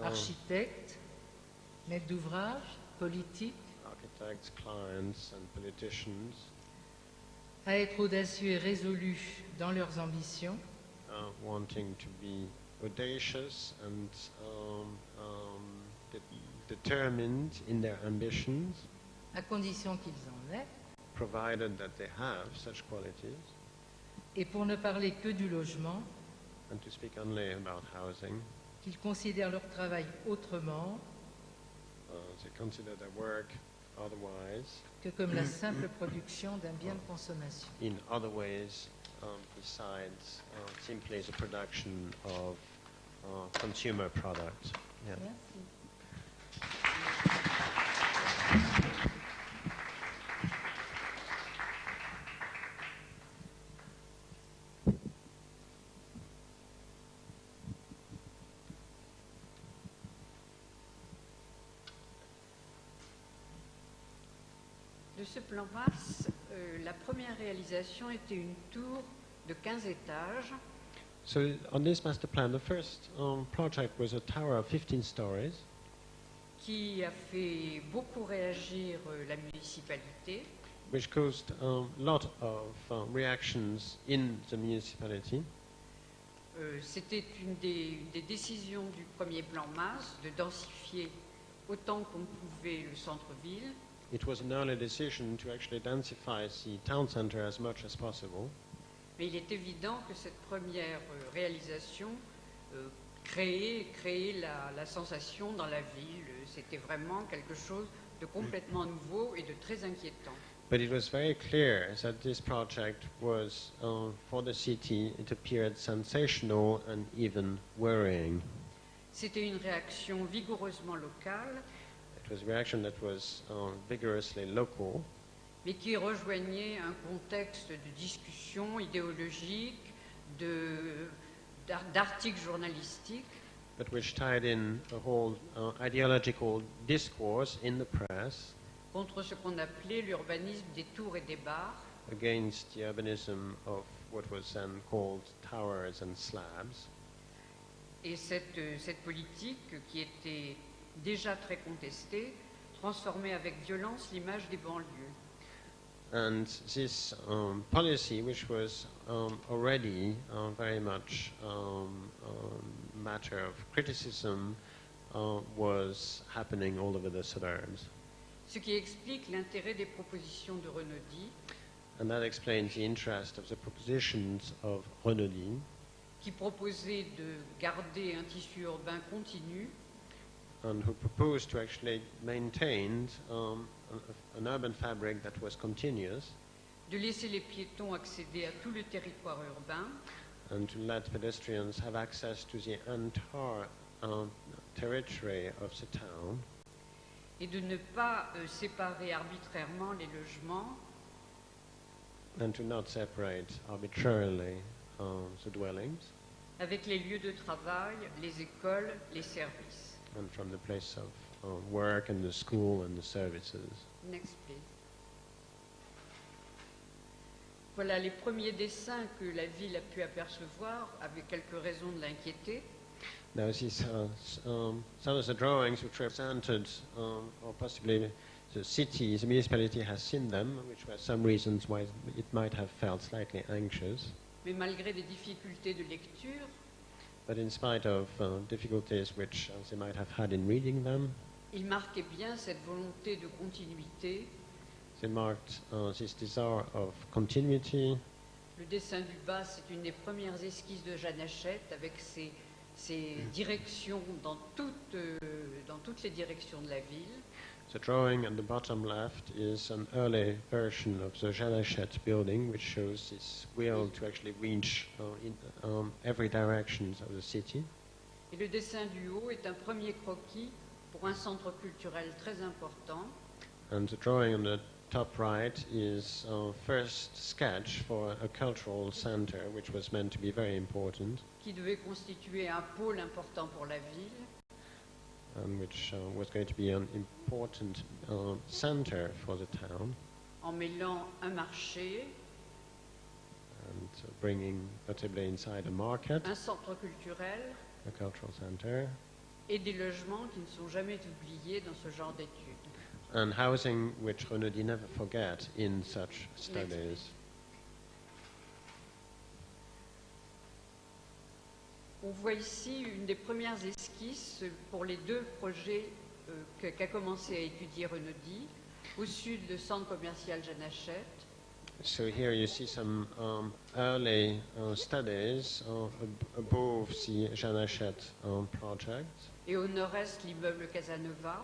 architectes, maîtres d'ouvrage, politiques, architects, clients, and politicians, à être audacieux et résolus dans leurs ambitions, wanting to be audacious and determined in their ambitions, à condition qu'ils en aient, provided that they have such qualities, et pour ne parler que du logement, and to speak only about housing, qu'ils considèrent leur travail autrement they consider their work otherwise, que comme la simple production d'un bien de consommation. in other ways, besides simply the production of consumer products. Yeah. Merci. De ce plan masse, la première réalisation était une tour de 15 étages So on this master plan, the first project was a tower of 15 stories, qui a fait beaucoup réagir la municipalité. which caused a lot of reactions in the municipality. C'était une des décisions du premier plan masse de densifier autant qu'on pouvait le centre-ville. It was an early decision to actually densify the town center as much as possible. Mais il est évident que cette première réalisation créait la sensation dans la ville. C'était vraiment quelque chose de complètement nouveau et de très inquiétant. But it was very clear that this project was, for the city, it appeared sensational and even worrying. C'était une réaction vigoureusement locale, It was a reaction that was vigorously local, mais qui rejoignait un contexte de discussion idéologique, d'articles journalistiques, but which tied in a whole ideological discourse in the press contre ce qu'on appelait l'urbanisme des tours et des bars, against the urbanism of what was then called towers and slabs. et cette politique qui était déjà très contestée transformait avec violence l'image des banlieues. And this policy, which was already very much matter of criticism, was happening all over the suburbs. Ce qui explique l'intérêt des propositions de Renaudy, And that explains the interest of the propositions of Renaudy, qui proposait de garder un tissu urbain continu and who proposed to actually maintain an urban fabric that was continuous, de laisser les piétons accéder à tout le territoire urbain and to let pedestrians have access to the entire territory of the town, et de ne pas séparer arbitrairement les logements and to not separate arbitrarily the dwellings avec les lieux de travail, les écoles, les services. and from the place of work and the school and the services. Next, please. Voilà les premiers dessins que la ville a pu apercevoir, avec quelques raisons de l'inquiéter. Now, these some of the drawings which represented, or possibly the city, the municipality has seen them, which were some reasons why it might have felt slightly anxious. Mais malgré des difficultés de lecture, But in spite of difficulties which they might have had in reading them, il marquait bien cette volonté de continuité. they marked this desire of continuity. Le dessin du bas, c'est une des premières esquisses de Jeanne Hachette, avec ses directions dans toutes les directions de la ville. The drawing at the bottom left is an early version of the Jeanne Hachette building, which shows this will to actually reach in every direction of the city. Et le dessin du haut est un premier croquis pour un centre culturel très important, And the drawing on the top right is our first sketch for a cultural center, which was meant to be very important, qui devait constituer un pôle important pour la ville, and which was going to be an important center for the town, en mêlant un marché, and bringing notably inside a market, un centre culturel a cultural center, et des logements qui ne sont jamais oubliés dans ce genre d'études. and housing which Renaudy never forget in such studies. On voit ici une des premières esquisses pour les deux projets qu'a commencé à étudier Renaudy. Au sud, le centre commercial Jeanne Hachette, So here you see some early studies above the Jeanne Hachette project, et au nord-est, l'immeuble Casanova.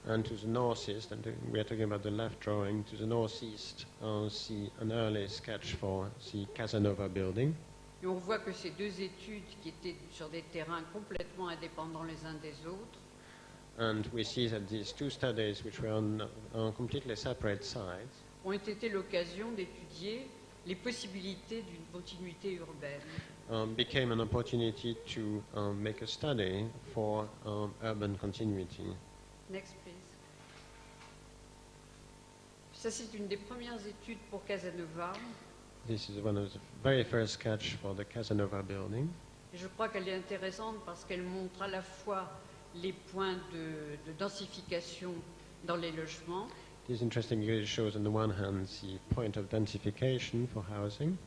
and to the northeast, and we are talking about the left drawing, to the northeast, see an early sketch for the Casanova building. Et on voit que ces deux études, qui étaient sur des terrains complètement indépendants les uns des autres, And we see that these two studies, which were on completely separate sides, ont été l'occasion d'étudier les possibilités d'une continuité urbaine. became an opportunity to make a study for urban continuity. Next, please. Ça, c'est une des premières études pour Casanova. This is one of the very first sketch for the Casanova building. Et je crois qu'elle est intéressante parce qu'elle montre à la fois les points de densification dans les logements, It is interesting because it shows on the one hand the point of densification for housing,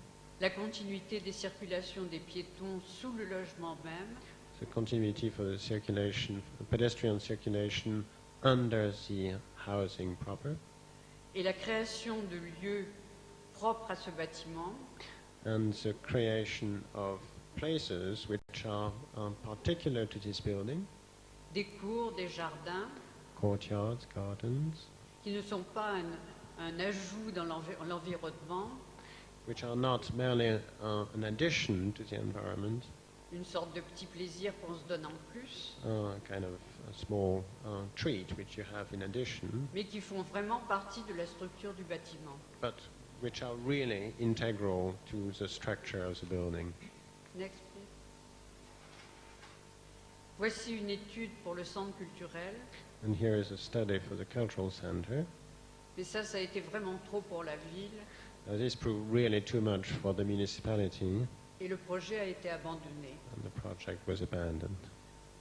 la continuité des circulations des piétons sous le logement même, the continuity for the circulation, pedestrian circulation under the housing proper, et la création de lieux propres à ce bâtiment, and the creation of places which are particular to this building, des cours, des jardins, courtyards, gardens, qui ne sont pas un ajout dans l'environnement, which are not merely an addition to the environment, une sorte de petit plaisir qu'on se donne en plus, kind of a small treat which you have in addition, mais qui font vraiment partie de la structure du bâtiment. but which are really integral to the structure of the building. Next, please. Voici une étude pour le centre culturel, And here is a study for the cultural center. mais ça a été vraiment trop pour la ville This proved really too much for the municipality, et le projet a été abandonné. and the project was abandoned.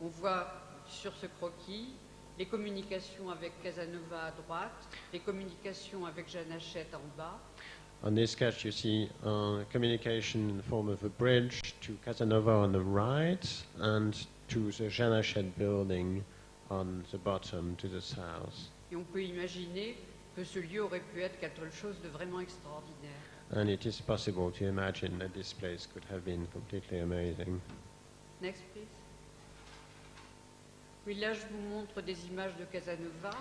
On voit sur ce croquis les communications avec Casanova à droite, les communications avec Jeanne Hachette en bas, On this sketch, you see communication in the form of a bridge to Casanova on the right and to the Jean Hachette building on the bottom to the south. et on peut imaginer que ce lieu aurait pu être quelque chose de vraiment extraordinaire. And it is possible to imagine that this place could have been completely amazing. Next, please. Oui, là, je vous montre des images de Casanova,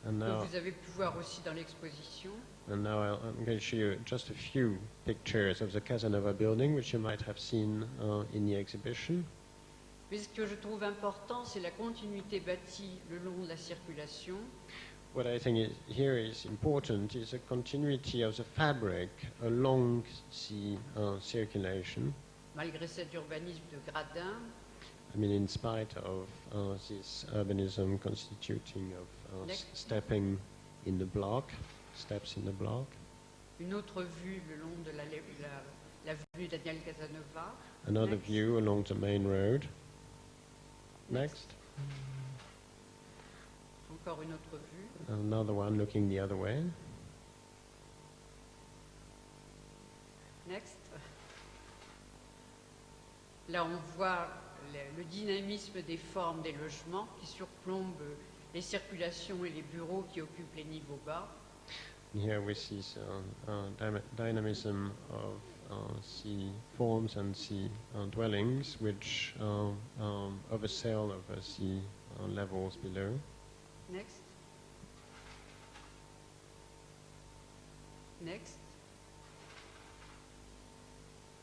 And que now, vous avez pu voir aussi dans l'exposition. I'm going to show you just a few pictures of the Casanova building, which you might have seen in the exhibition. Mais ce que je trouve important, c'est la continuité bâtie le long de la circulation, What I think here is important is the continuity of the fabric along the circulation. malgré cet urbanisme de gradin, I mean, in spite of this urbanism constituting of Next. stepping in the block, steps in the block. une autre vue le long de l'avenue Daniel Casanova. Another Next. view along the main road. Next. Encore une autre vue. Another one looking the other way. Next. Là, on voit le dynamisme des formes des logements qui surplombent les circulations et les bureaux qui occupent les niveaux bas. And here we see dynamism of the forms and the dwellings which oversail over the levels below. Next. Next.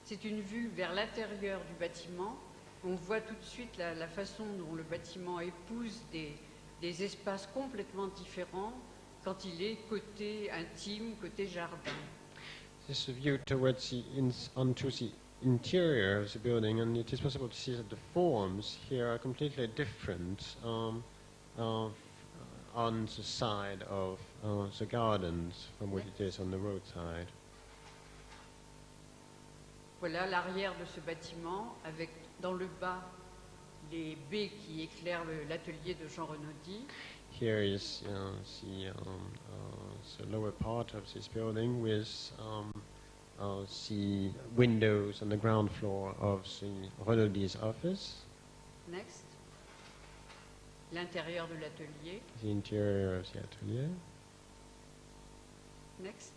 C'est une vue vers l'intérieur du bâtiment. On voit tout de suite la façon dont le bâtiment épouse des espaces complètement différents quand il est côté intime, côté jardin. This is a view towards onto the interior of the building, and it is possible to see that the forms here are completely different on the side of the gardens from what it is on the roadside. Voilà l'arrière de ce bâtiment avec dans le bas les baies qui éclairent l'atelier de Jean Renaudy. Here is the lower part of this building with the windows on the ground floor of the Renaudy's office, Next. L'intérieur de l'atelier. the interior of the atelier. Next.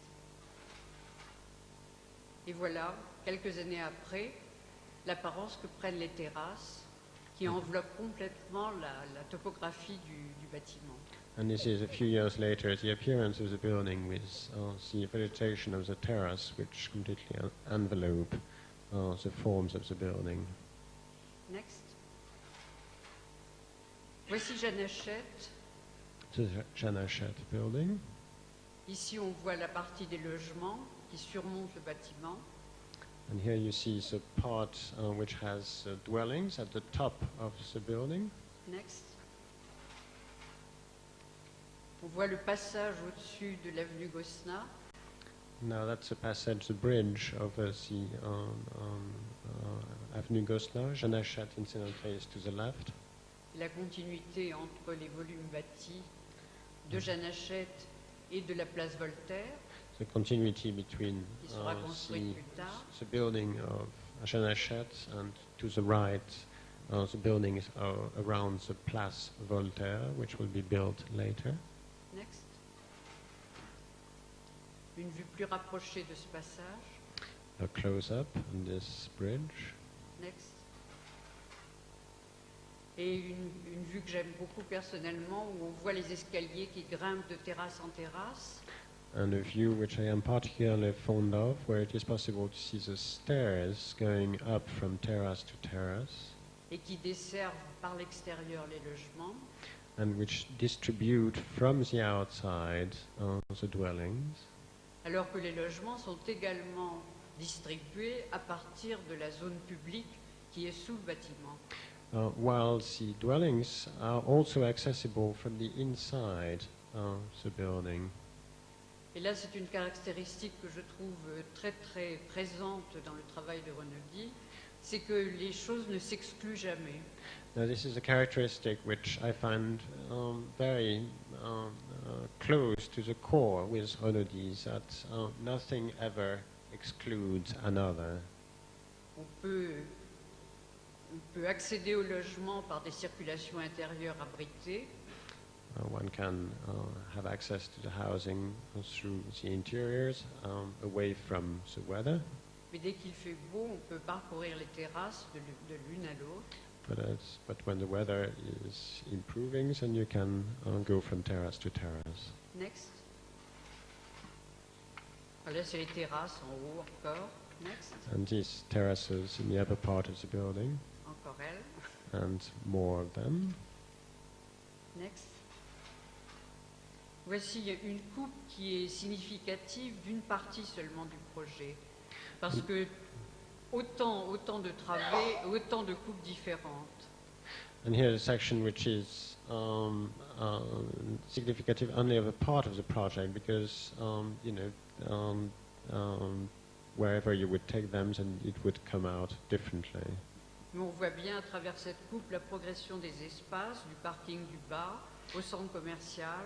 Et voilà, quelques années après, l'apparence que prennent les terrasses qui enveloppent complètement la topographie du bâtiment. And this is a few years later, the appearance of the building with the vegetation of the terrace, which completely envelope the forms of the building. Next. Voici Jeanne Hachette. The Jean Hachette building. Ici, on voit la partie des logements qui surmonte le bâtiment. And here you see the part which has dwellings at the top of the building. Next. On voit le passage au-dessus de l'avenue Gosselin. Now that's a passage, the bridge over the Avenue Gosselin, Jeanne Hachette Incident Place to the left. La continuité entre les volumes bâtis de Jeanne Hachette et de la place Voltaire, The continuity between qui sera construite plus tard. the building of Jeanne Hachette and to the right the buildings around the Place Voltaire, which will be built later. Next. Une vue plus rapprochée de ce passage. A close-up on this bridge. Next. Et une vue que j'aime beaucoup personnellement, où on voit les escaliers qui grimpent de terrasse en terrasse. And a view which I am particularly fond of, where it is possible to see the stairs going up from terrace to terrace, Et qui desservent par l'extérieur les logements. and which distribute from the outside the dwellings, Alors que les logements sont également distribués à partir de la zone publique qui est sous le bâtiment. while the dwellings are also accessible from the inside of the building. Et là, c'est une caractéristique que je trouve très très présente dans le travail de Renaudy, c'est que les choses ne s'excluent jamais. Now, this is a characteristic which I find very close to the core with Renaudy, that nothing ever excludes another. On peut accéder au logement par des circulations intérieures abritées, One can have access to the housing through the interiors, away from the weather. mais dès qu'il fait beau, on peut parcourir les terrasses de l'une à l'autre. But when the weather is improving, then you can go from terrace to terrace. Next. Voilà, c'est les terrasses en haut encore. Next. And these terraces in the upper part of the building, Encore elle. and more of them. Next. Voici une coupe qui est significative d'une partie seulement du projet. Parce que autant de travées, autant de coupes différentes. And here a section which is significative only of a part of the project, because wherever you would take them, then it would come out differently. Mais on voit bien à travers cette coupe la progression des espaces, du parking du bas au centre commercial.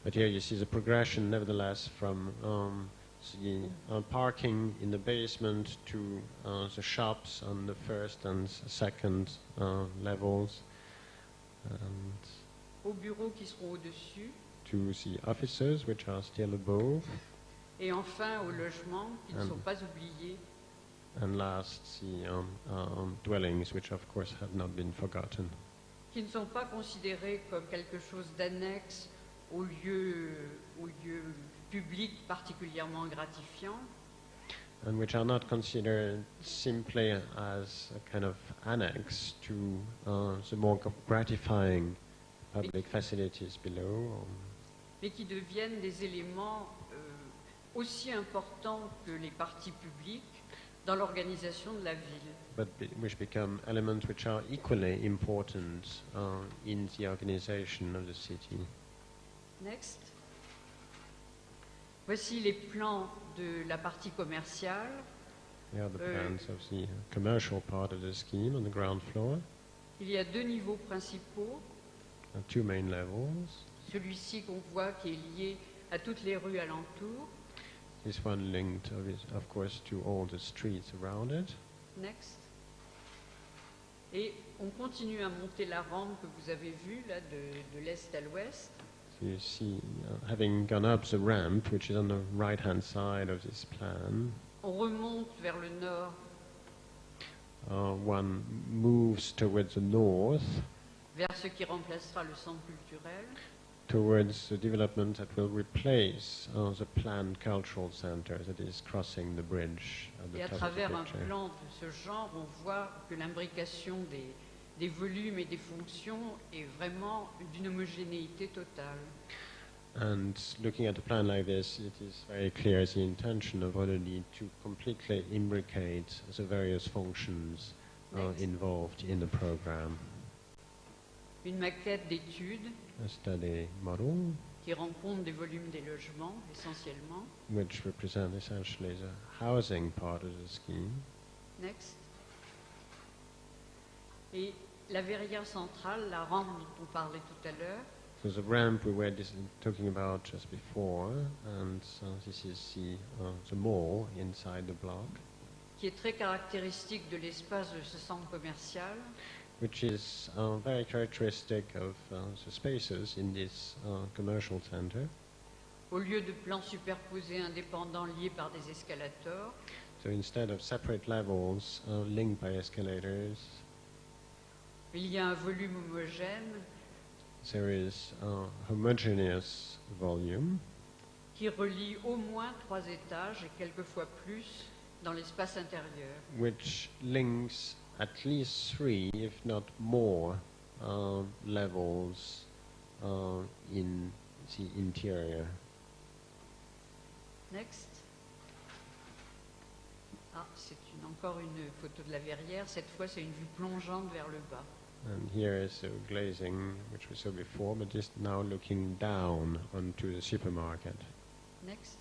But here you see the progression, nevertheless, from the parking in the basement to the shops on the first and second levels, and Aux bureaux qui seront au-dessus. to the offices which are still above, Et enfin aux logements qui ne sont pas oubliés. and last the dwellings, which of course have not been forgotten, Qui ne sont pas considérés comme quelque chose d'annexe au lieu public particulièrement gratifiant, and which are not considered simply as a kind of annex to the more gratifying public facilities below, mais qui deviennent des éléments aussi importants que les parties publiques dans l'organisation de la ville. but which become elements which are equally important in the organization of the city. Next. Voici les plans de la partie commerciale. Here are the plans of the commercial part of the scheme on the ground floor. Il y a deux niveaux principaux. Two main levels. Celui-ci qu'on voit qui est lié à toutes les rues alentours. This one linked, of course, to all the streets around it. Next. Et on continue à monter la rampe que vous avez vue là de l'est à l'ouest. So you see, having gone up the ramp, which is on the right-hand side of this plan, On remonte vers le nord one moves towards the north, vers ce qui remplacera le centre culturel. towards the development that will replace the planned cultural center that is crossing the bridge at Et the à top of the travers un picture. plan de ce genre, on voit que l'imbrication des volumes et des fonctions est vraiment d'une homogénéité totale. And looking at a plan like this, it is very clear the intention of Renaudy to completely imbricate the various functions Next. involved in the program. Une maquette d'étude A study model qui qui rend compte des volumes des logements essentiellement. which represent essentially the housing part of the scheme. Next. Et la verrière centrale, la rampe dont on parlait tout à l'heure, So the ramp we were talking about just before, and this is the mall inside the block, qui est très caractéristique de l'espace de ce centre commercial, which is very characteristic of the spaces in this commercial center. au lieu de plans superposés indépendants liés par des escalators, So instead of separate levels linked by escalators, il y a un volume homogène there is a homogeneous volume qui relie au moins 3 étages et quelquefois plus dans l'espace intérieur. which links at least 3, if not more, levels in the interior. Next. Ah, c'est encore une photo de la verrière. Cette fois, c'est une vue plongeante vers le bas. And here is the glazing, which we saw before, but just now looking down onto the supermarket. Next.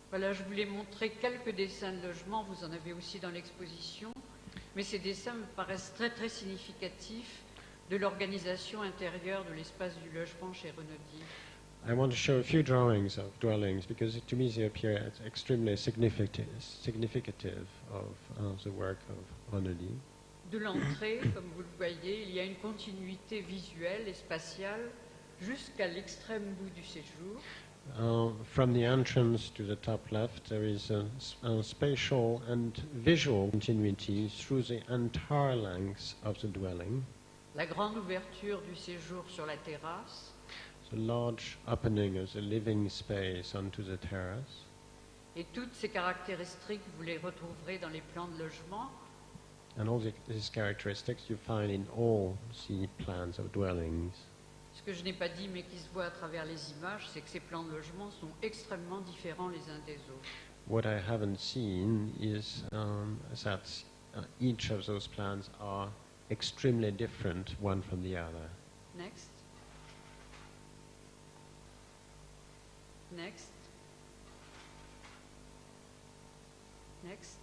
Voilà, je voulais montrer quelques dessins de logement. Vous en avez aussi dans l'exposition. Mais ces dessins me paraissent très, très significatifs de l'organisation intérieure de l'espace du logement chez Renaudie. I want to show a few drawings of dwellings because to me they appear as extremely significative of the work of Renaudie. De l'entrée, comme vous le voyez, il y a une continuité visuelle et spatiale jusqu'à l'extrême bout du séjour. From the entrance to the top left, there is a spatial and visual continuity through the entire length of the dwelling. La grande ouverture du séjour sur la terrasse, The large opening of the living space onto the terrace. et toutes ces caractéristiques, vous les retrouverez dans les plans de logement. And all these characteristics you find in all the plans of dwellings. Ce que je n'ai pas dit, mais qui se voit à travers les images, c'est que ces plans de logement sont extrêmement différents les uns des autres. What I haven't seen is that each of those plans are extremely different one from the other. Next. Next. Next.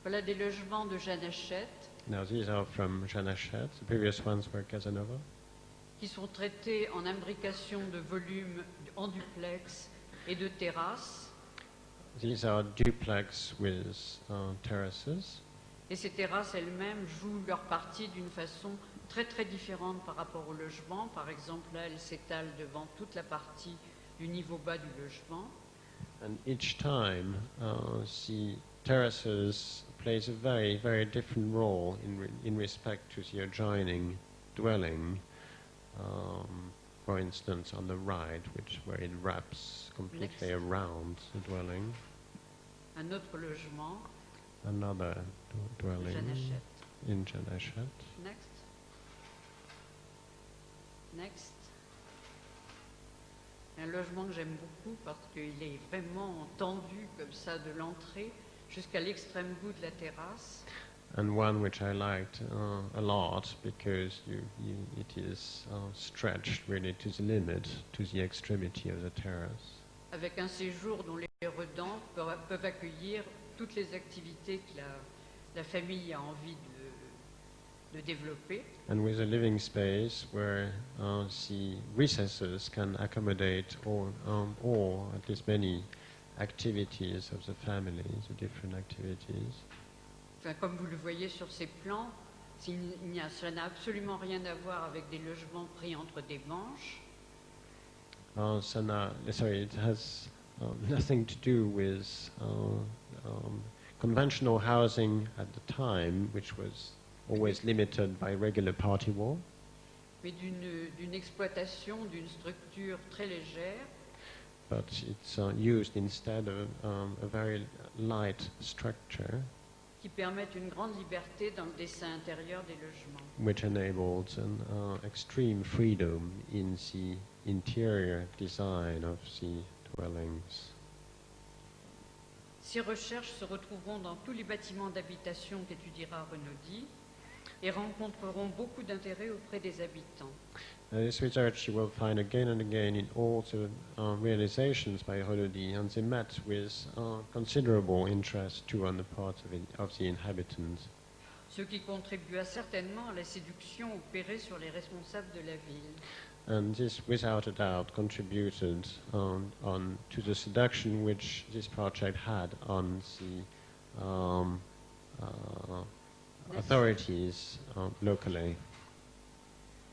Voilà des logements de Jeanne Hachette Now these are from Jeanne Hachette. The previous ones were Casanova. qui sont traités en imbrication de volumes en duplex et de terrasses. These are duplex with terraces. Et ces terrasses elles-mêmes jouent leur partie d'une façon très très différente par rapport au logement. Par exemple, là, elles s'étalent devant toute la partie du niveau bas du logement. And each time the terraces plays a very, very different role in respect to the adjoining dwelling. For instance, on the right, where it wraps completely Next. around the dwelling. Un autre logement, Another dwelling Jeanne Hachette. in Jeanne Hachette. Next. Next. Un logement que j'aime beaucoup parce qu'il est vraiment tendu comme ça de l'entrée jusqu'à l'extrême bout de la terrasse. And one which I liked a lot because it is stretched really to the limit, to the extremity of the terrace. Avec un séjour dont les redans peuvent accueillir toutes les activités que la famille a envie de développer. And with a living space where the recesses can accommodate all at least many activities of the family, the different activities. Enfin, comme vous le voyez sur ces plans, cela n'a absolument rien à voir avec des logements pris entre des manches. It has nothing to do with conventional housing at the time, which was always limited by regular party wall, Mais d'une exploitation, d'une structure très légère, but it's used instead of a very light structure, qui permettent une grande liberté dans le dessin intérieur des logements. which enables an extreme freedom in the interior design of the dwellings. Ces recherches se retrouveront dans tous les bâtiments d'habitation qu'étudiera Renaudie. et rencontreront beaucoup d'intérêt auprès des habitants. This research you will find again and again in all the realizations by Renaudy, and they met with considerable interest too on the part of the inhabitants. Ce qui contribua certainement à la séduction opérée sur les responsables de la ville. And this, without a doubt, contributed to the seduction which this project had on the authorities locally.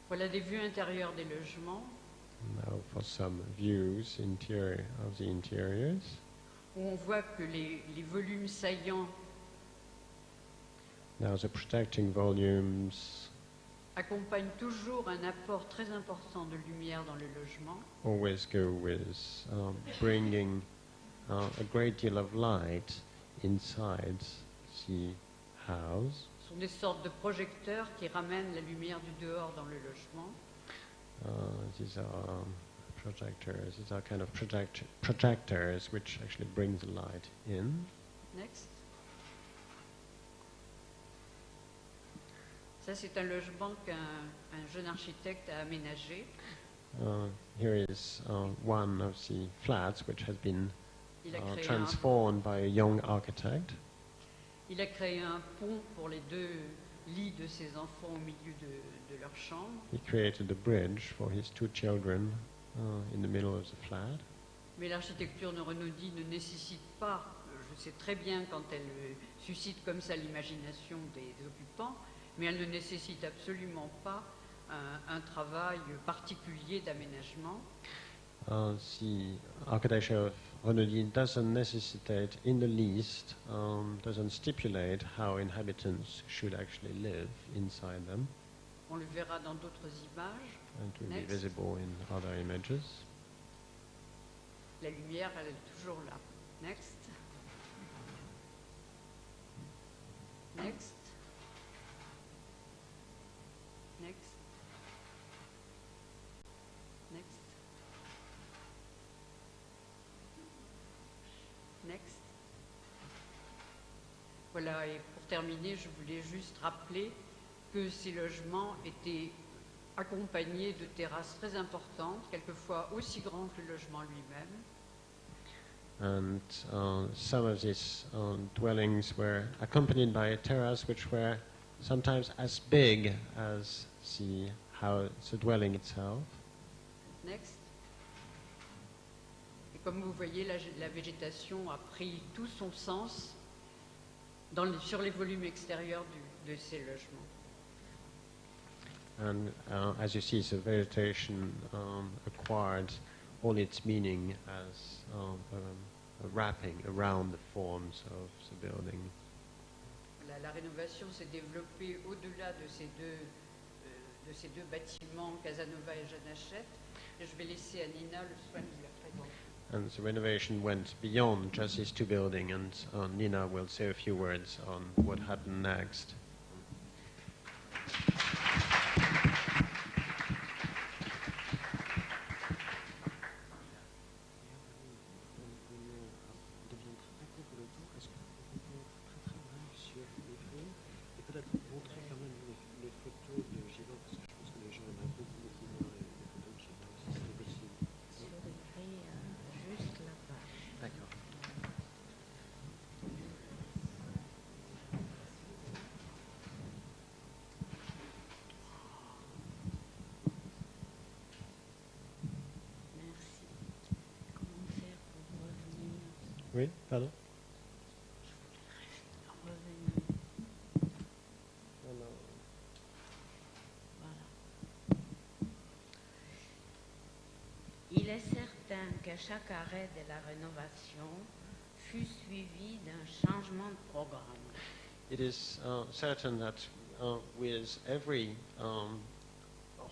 Voilà des vues intérieures des logements, Now for some views of the interiors. où on voit que les volumes saillants Now the protecting volumes accompagnent toujours un apport très important de lumière dans le logement. always go with bringing a great deal of light inside the house. Ce sont des sortes de projecteurs qui ramènent la lumière du dehors dans le logement. These are projectors. These are kind of projectors which actually bring the light in. Next. Ça, c'est un logement qu'un jeune architecte a aménagé. Here is one of the flats which has been Il a, créé transformed by a young architect. Il a créé un pont pour les deux lits de ses enfants au milieu de leur chambre. He created a bridge for his two children in the middle of the flat. Mais l'architecture de Renaudy ne nécessite pas, je sais très bien quand elle suscite comme ça l'imagination des occupants, mais elle ne nécessite absolument pas un travail particulier d'aménagement. The architecture of Renaudy doesn't necessitate in the least, doesn't stipulate how inhabitants should actually live inside them. On le verra dans d'autres images. And it will be Next. visible in other images. La lumière, elle est toujours là. Next. Next. Next. Next. Next. Voilà, et pour terminer, je voulais juste rappeler que ces logements étaient accompagnés de terrasses très importantes, quelquefois aussi grandes que le logement lui-même. And some of these dwellings were accompanied by a terrace which were sometimes as big as the dwelling itself. Next. Et comme vous voyez, la végétation a pris tout son sens sur les volumes extérieurs de ces logements. And as you see, the vegetation acquired all its meaning as a wrapping around the forms of the building. La rénovation s'est développée au-delà de ces deux bâtiments, Casanova et Jeanne Hachette. Et je vais laisser à Nina le soin de la présenter. And the renovation went beyond just these two buildings, and Nina will say a few words on what happened next. Juste là-bas. D'accord. Merci. Comment faire pour revenir? Oui, pardon. Revenir. Voilà. Il est certain que chaque arrêt de la rénovation fut suivi d'un changement de programme. It is certain that with every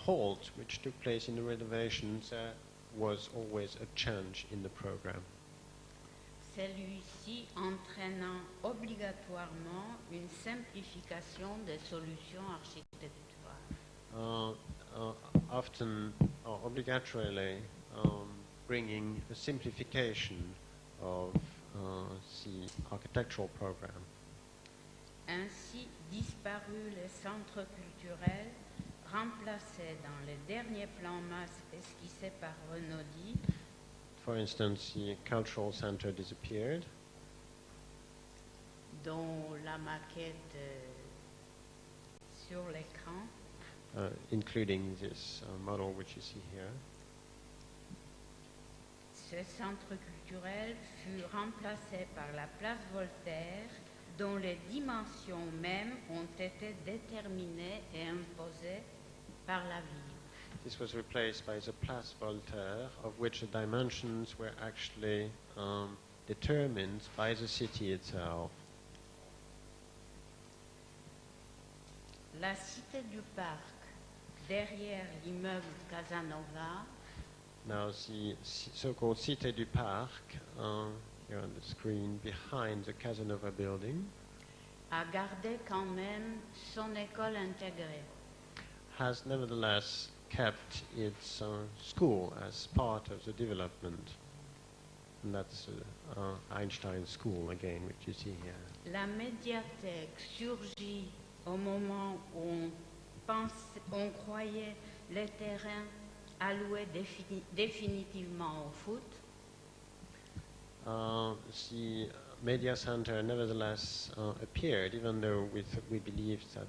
halt which took place in the renovations, there was always a change in the program. Celui-ci entraînant obligatoirement une simplification des solutions architecturales. Often obligatorily bringing a simplification of the architectural program. Ainsi disparu les centres culturels, remplacés dans les derniers plans masse esquissés par Renaudie, For instance, the cultural center disappeared, dont la maquette sur l'écran, including this model which you see here. ce centre culturel fut remplacé par la place Voltaire, dont les dimensions mêmes ont été déterminées et imposées par la ville. This was replaced by the Place Voltaire, of which the dimensions were actually determined by the city itself. La cité du parc, derrière l'immeuble Casanova, Now the so-called Cité du Parc, here on the screen, behind the Casanova building, a gardé quand même son école intégrée. has nevertheless kept its school as part of the development. And that's Einstein School, again, which you see here. La médiathèque surgit au moment où on croyait les terrains alloués définitivement au foot. The media center nevertheless appeared, even though we believed that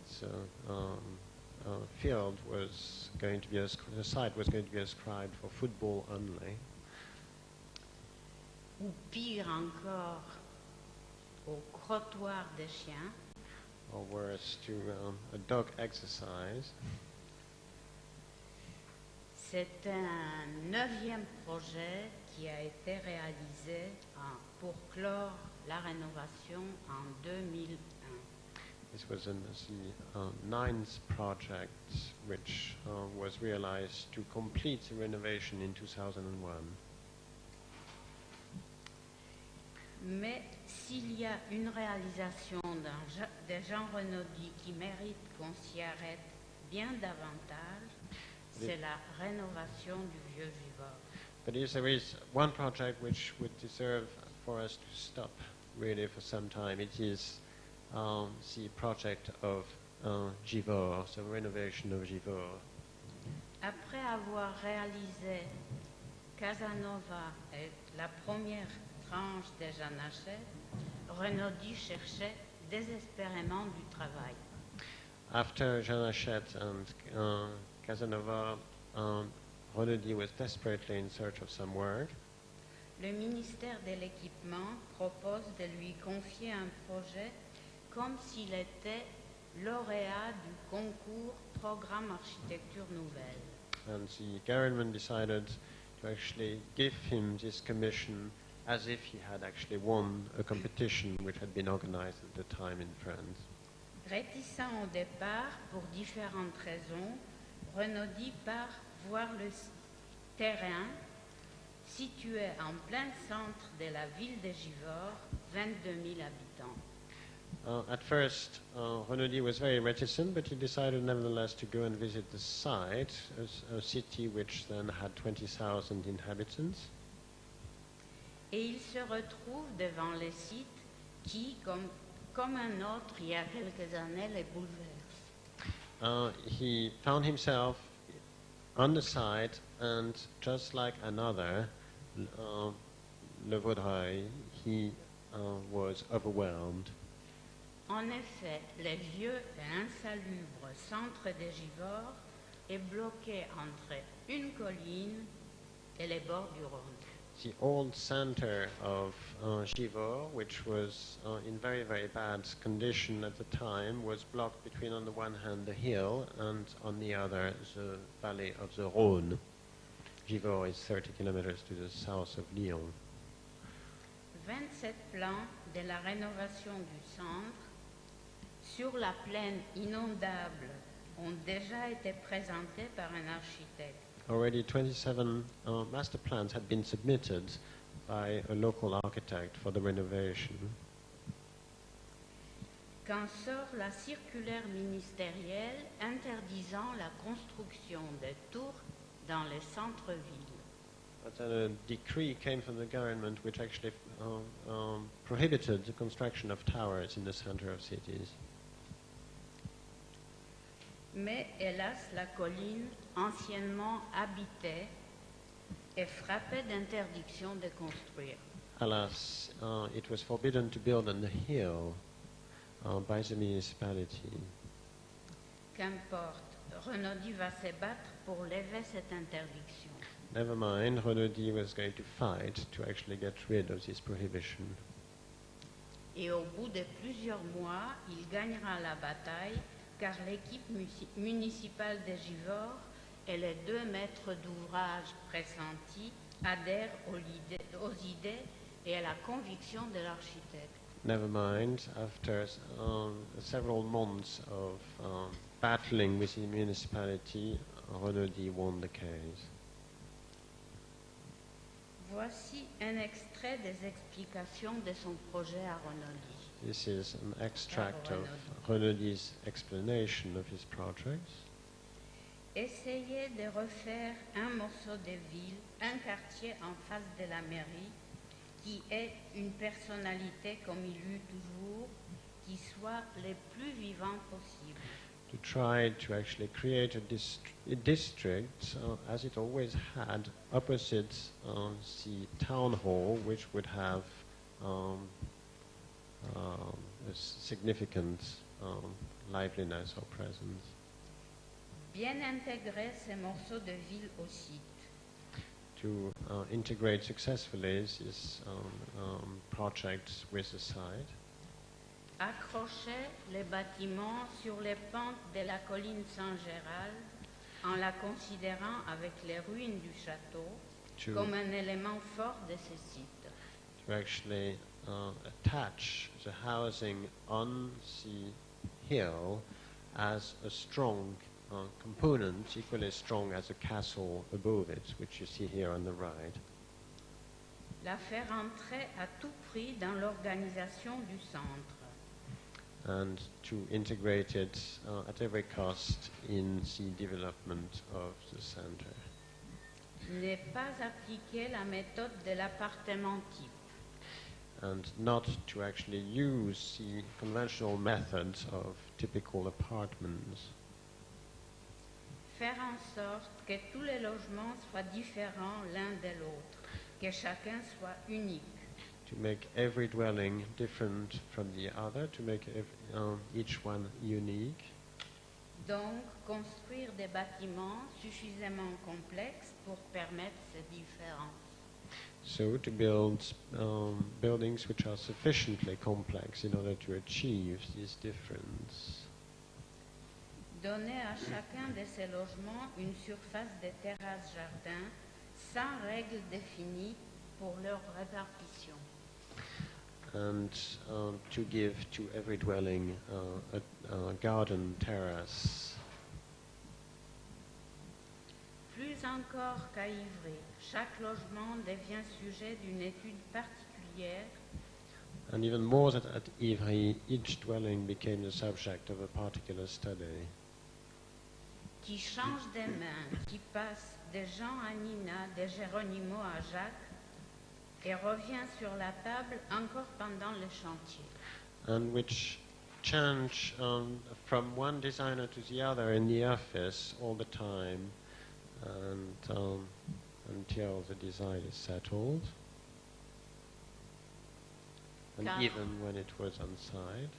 field was going to be the site was going to be ascribed for football only. Ou pire encore, au crottoir des chiens, Or worse, to a dog exercise. c'est un 9e projet qui a été réalisé pour clore la rénovation en 2001. This was the ninth project which was realized to complete the renovation in 2001. Mais s'il y a une réalisation de Jean Renaudie qui mérite qu'on s'y arrête bien davantage, c'est la rénovation du vieux Givors. But if there is one project which would deserve for us to stop really for some time, it is the project of Givors, the renovation of Givors. Après avoir réalisé Casanova et la première tranche de Jean Hachette, Renaudie cherchait désespérément du travail. After Jean Hachette and Casanova, Renaudie was desperately in search of some work. Le ministère de l'Équipement propose de lui confier un projet comme s'il était lauréat du concours Programme Architecture Nouvelle. And the government decided to actually give him this commission as if he had actually won a competition which had been organized at the time in France. Réticent au départ pour différentes raisons, Renaudie part voir le terrain situé en plein centre de la ville de Givors, 22 000 habitants. At first, Renaudie was very reticent, but he decided nevertheless to go and visit the site, a city which then had 20,000 inhabitants. Et il se retrouve devant le site qui, comme un autre il y a quelques années, les bouleverse. He found himself on the site, and just like another, Le Vaudreuil, he was overwhelmed. En effet, le vieux et insalubre centre de Givors est bloqué entre une colline et les bords du Rhône. The old center of Givors, which was in very, very bad condition at the time, was blocked between, on the one hand, the hill, and on the other, the valley of the Rhône. Givors is 30 kilometers to the south of Lyon. 27 plans de la rénovation du centre sur la plaine inondable ont déjà été présentés par un architecte. Already 27 master plans had been submitted by a local architect for the renovation. Quand sort la circulaire ministérielle interdisant la construction de tours dans les centres-villes. But then a decree came from the government which actually prohibited the construction of towers in the center of cities. Mais hélas, la colline, anciennement habitée, est frappée d'interdiction de construire. Alas, it was forbidden to build on the hill by the municipality. Qu'importe, Renaudy va se battre pour lever cette interdiction. Never mind, Renaudy was going to fight to actually get rid of this prohibition. Et au bout de plusieurs mois, il gagnera la bataille car l'équipe municipale de Givors et les 2 maîtres d'ouvrage pressentis adhèrent aux idées et à la conviction de l'architecte. Never mind, after several months of battling with the municipality, Renaudy won the case. Voici un extrait des explications de son projet à Renaudy. This is an extract of Renaudy's explanation of his project. Essayer de refaire un morceau de ville, un quartier en face de la mairie, qui ait une personnalité comme il eut toujours, qui soit le plus vivant possible. To try to actually create a district, as it always had, opposite the town hall, which would have a significant liveliness or presence. Bien intégrer ces morceaux de ville au site. To integrate successfully this project with the site. Accrocher les bâtiments sur les pentes de la colline Saint-Gérald en la considérant avec les ruines du château comme un élément fort de ce site. To actually attach the housing on the hill as a strong component, equally strong as a castle above it, which you see here on the right. La faire entrer à tout prix dans l'organisation du centre. And to integrate it at every cost in the development of the center. Ne pas appliquer la méthode de l'appartement type. And not to actually use the conventional methods of typical apartments. Faire en sorte que tous les logements soient différents l'un de l'autre, que chacun soit unique. To make every dwelling different from the other, to make each one unique. Donc, construire des bâtiments suffisamment complexes pour permettre ces différences. So to build buildings which are sufficiently complex in order to achieve this difference. Donner à chacun de ces logements une surface de terrasse-jardin sans règles définies pour leur répartition. And to give to every dwelling a garden terrace. Plus encore qu'à Ivry, chaque logement devient sujet d'une étude particulière. And even more that at Ivry, each dwelling became the subject of a particular study. Qui change des mains, qui passe de Jean à Nina, de Geronimo à Jacques, et revient sur la table encore pendant le chantier. And which change from one designer to the other in the office all the time, and until the design is settled, and even when it was on site.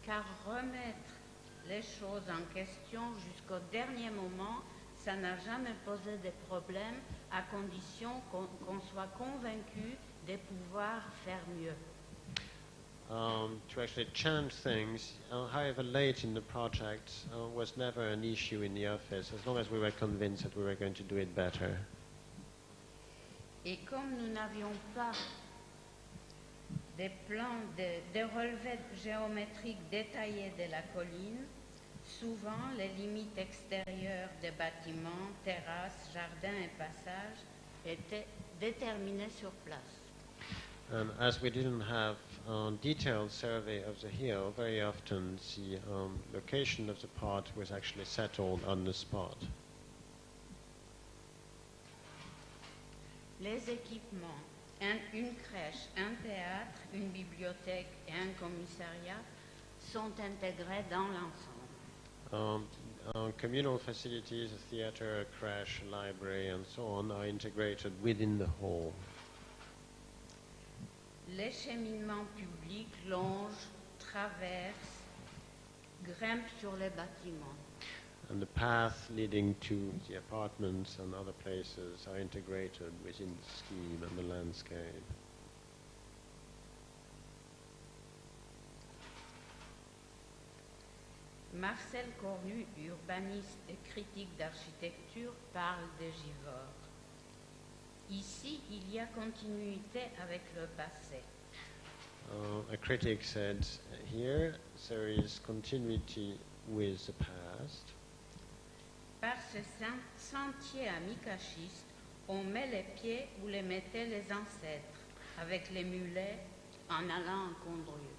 Car remettre les choses en question jusqu'au dernier moment, ça n'a jamais posé de problème à condition qu'on soit convaincu de pouvoir faire mieux. To actually change things, however late in the project, was never an issue in the office, as long as we were convinced that we were going to do it better. Et comme nous n'avions pas des plans de relevés géométriques détaillés de la colline, souvent les limites extérieures des bâtiments, terrasses, jardins et passages étaient déterminées sur place. And as we didn't have detailed survey of the hill, very often the location of the part was actually settled on the spot. Les équipements, une crèche, un théâtre, une bibliothèque et un commissariat sont intégrés dans l'ensemble. Communal facilities, a theater, a crash, a library, and so on, are integrated within the whole. Les cheminements publics longent, traversent, grimpent sur les bâtiments. And the path leading to the apartments and other places are integrated within the scheme and the landscape. Marcel Cornu, urbaniste et critique d'architecture, parle des givors. Ici, il y a continuité avec le passé. A critic said, here there is continuity with the past. Par ce sentier à mi-cachiste, on met les pieds où les mettaient les ancêtres, avec les mulets en allant en Condrieu.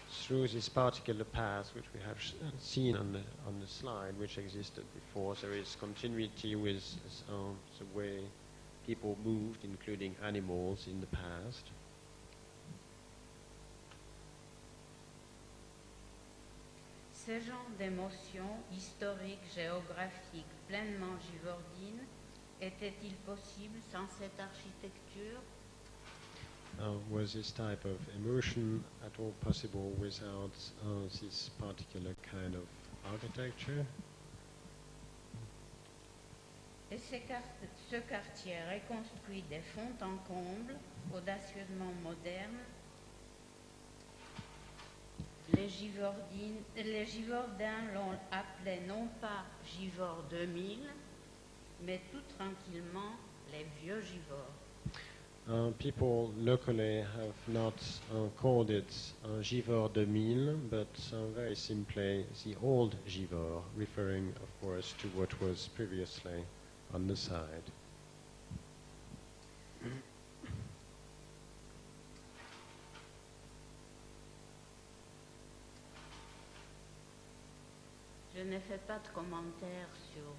Through this particular path, which we have seen on the slide, which existed before, there is continuity with the way people moved, including animals, in the past. Ce genre d'émotions historiques, géographiques, pleinement givordines, était-il possible sans cette architecture? Was this type of emotion at all possible without this particular kind of architecture? Et ce quartier reconstruit des fonds en comble, audacieusement moderne, les Givordins l'ont appelé non pas Givors 2000, mais tout tranquillement les vieux Givors. People locally have not called it Givor 2000, but very simply the old Givor, referring, of course, to what was previously on the side. Je ne fais pas de commentaires sur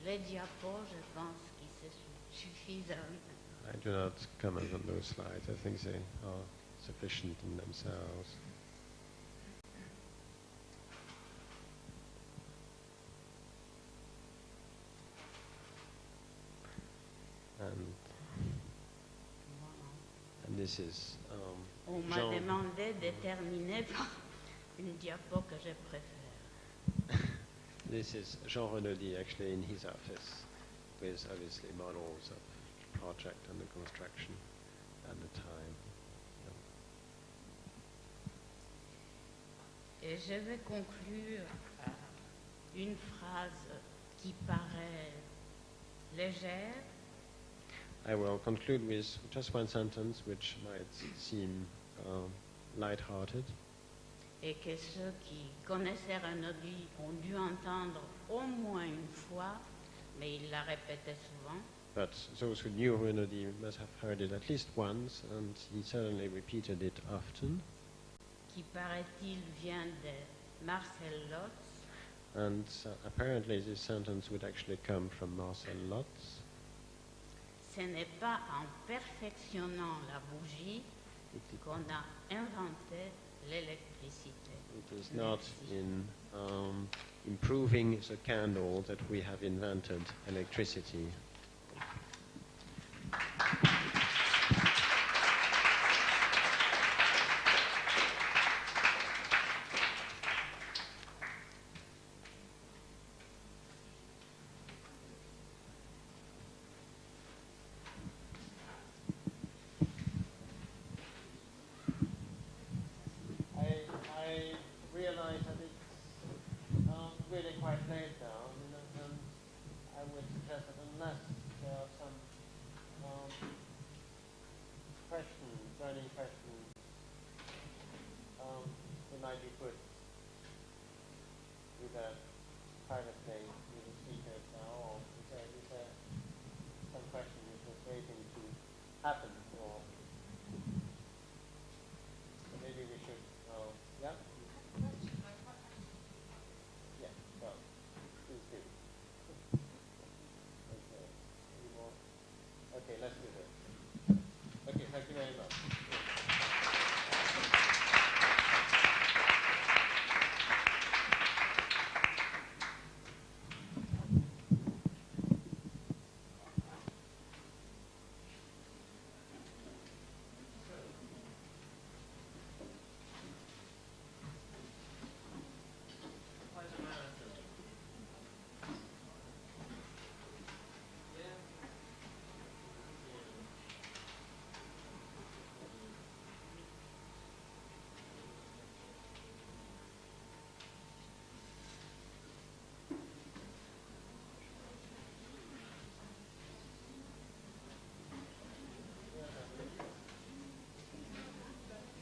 les diapos, je pense que c'est suffisant. I do not comment on those slides. I think they are sufficient in themselves. And this is On m'a Jean. demandé de terminer par une diapo que je préfère. This is Jean Renaudy actually in his office, with obviously models of the project and the construction and the time. Et je vais conclure par une phrase qui paraît légère, I will conclude with just one sentence which might seem light-hearted. et que ceux qui connaissaient Renaudy ont dû entendre au moins une fois, mais il la répétait souvent. But those who knew Renaudy must have heard it at least once, and he certainly repeated it often. Qui paraît-il vient de Marcel Lotz, And apparently this sentence would actually come from Marcel Lotz. ce n'est pas en perfectionnant la bougie qu'on a inventé l'électricité. It is not in improving the candle that we have invented electricity. I realize that it's really quite late now, and I would suggest that unless there are some questions, burning questions, they might be put either privately with the speakers now, or is there some question which was waiting to happen, or so maybe we should, yeah? Yeah, well, please do. Okay. Any more? Okay, let's do that. Okay, thank you very much.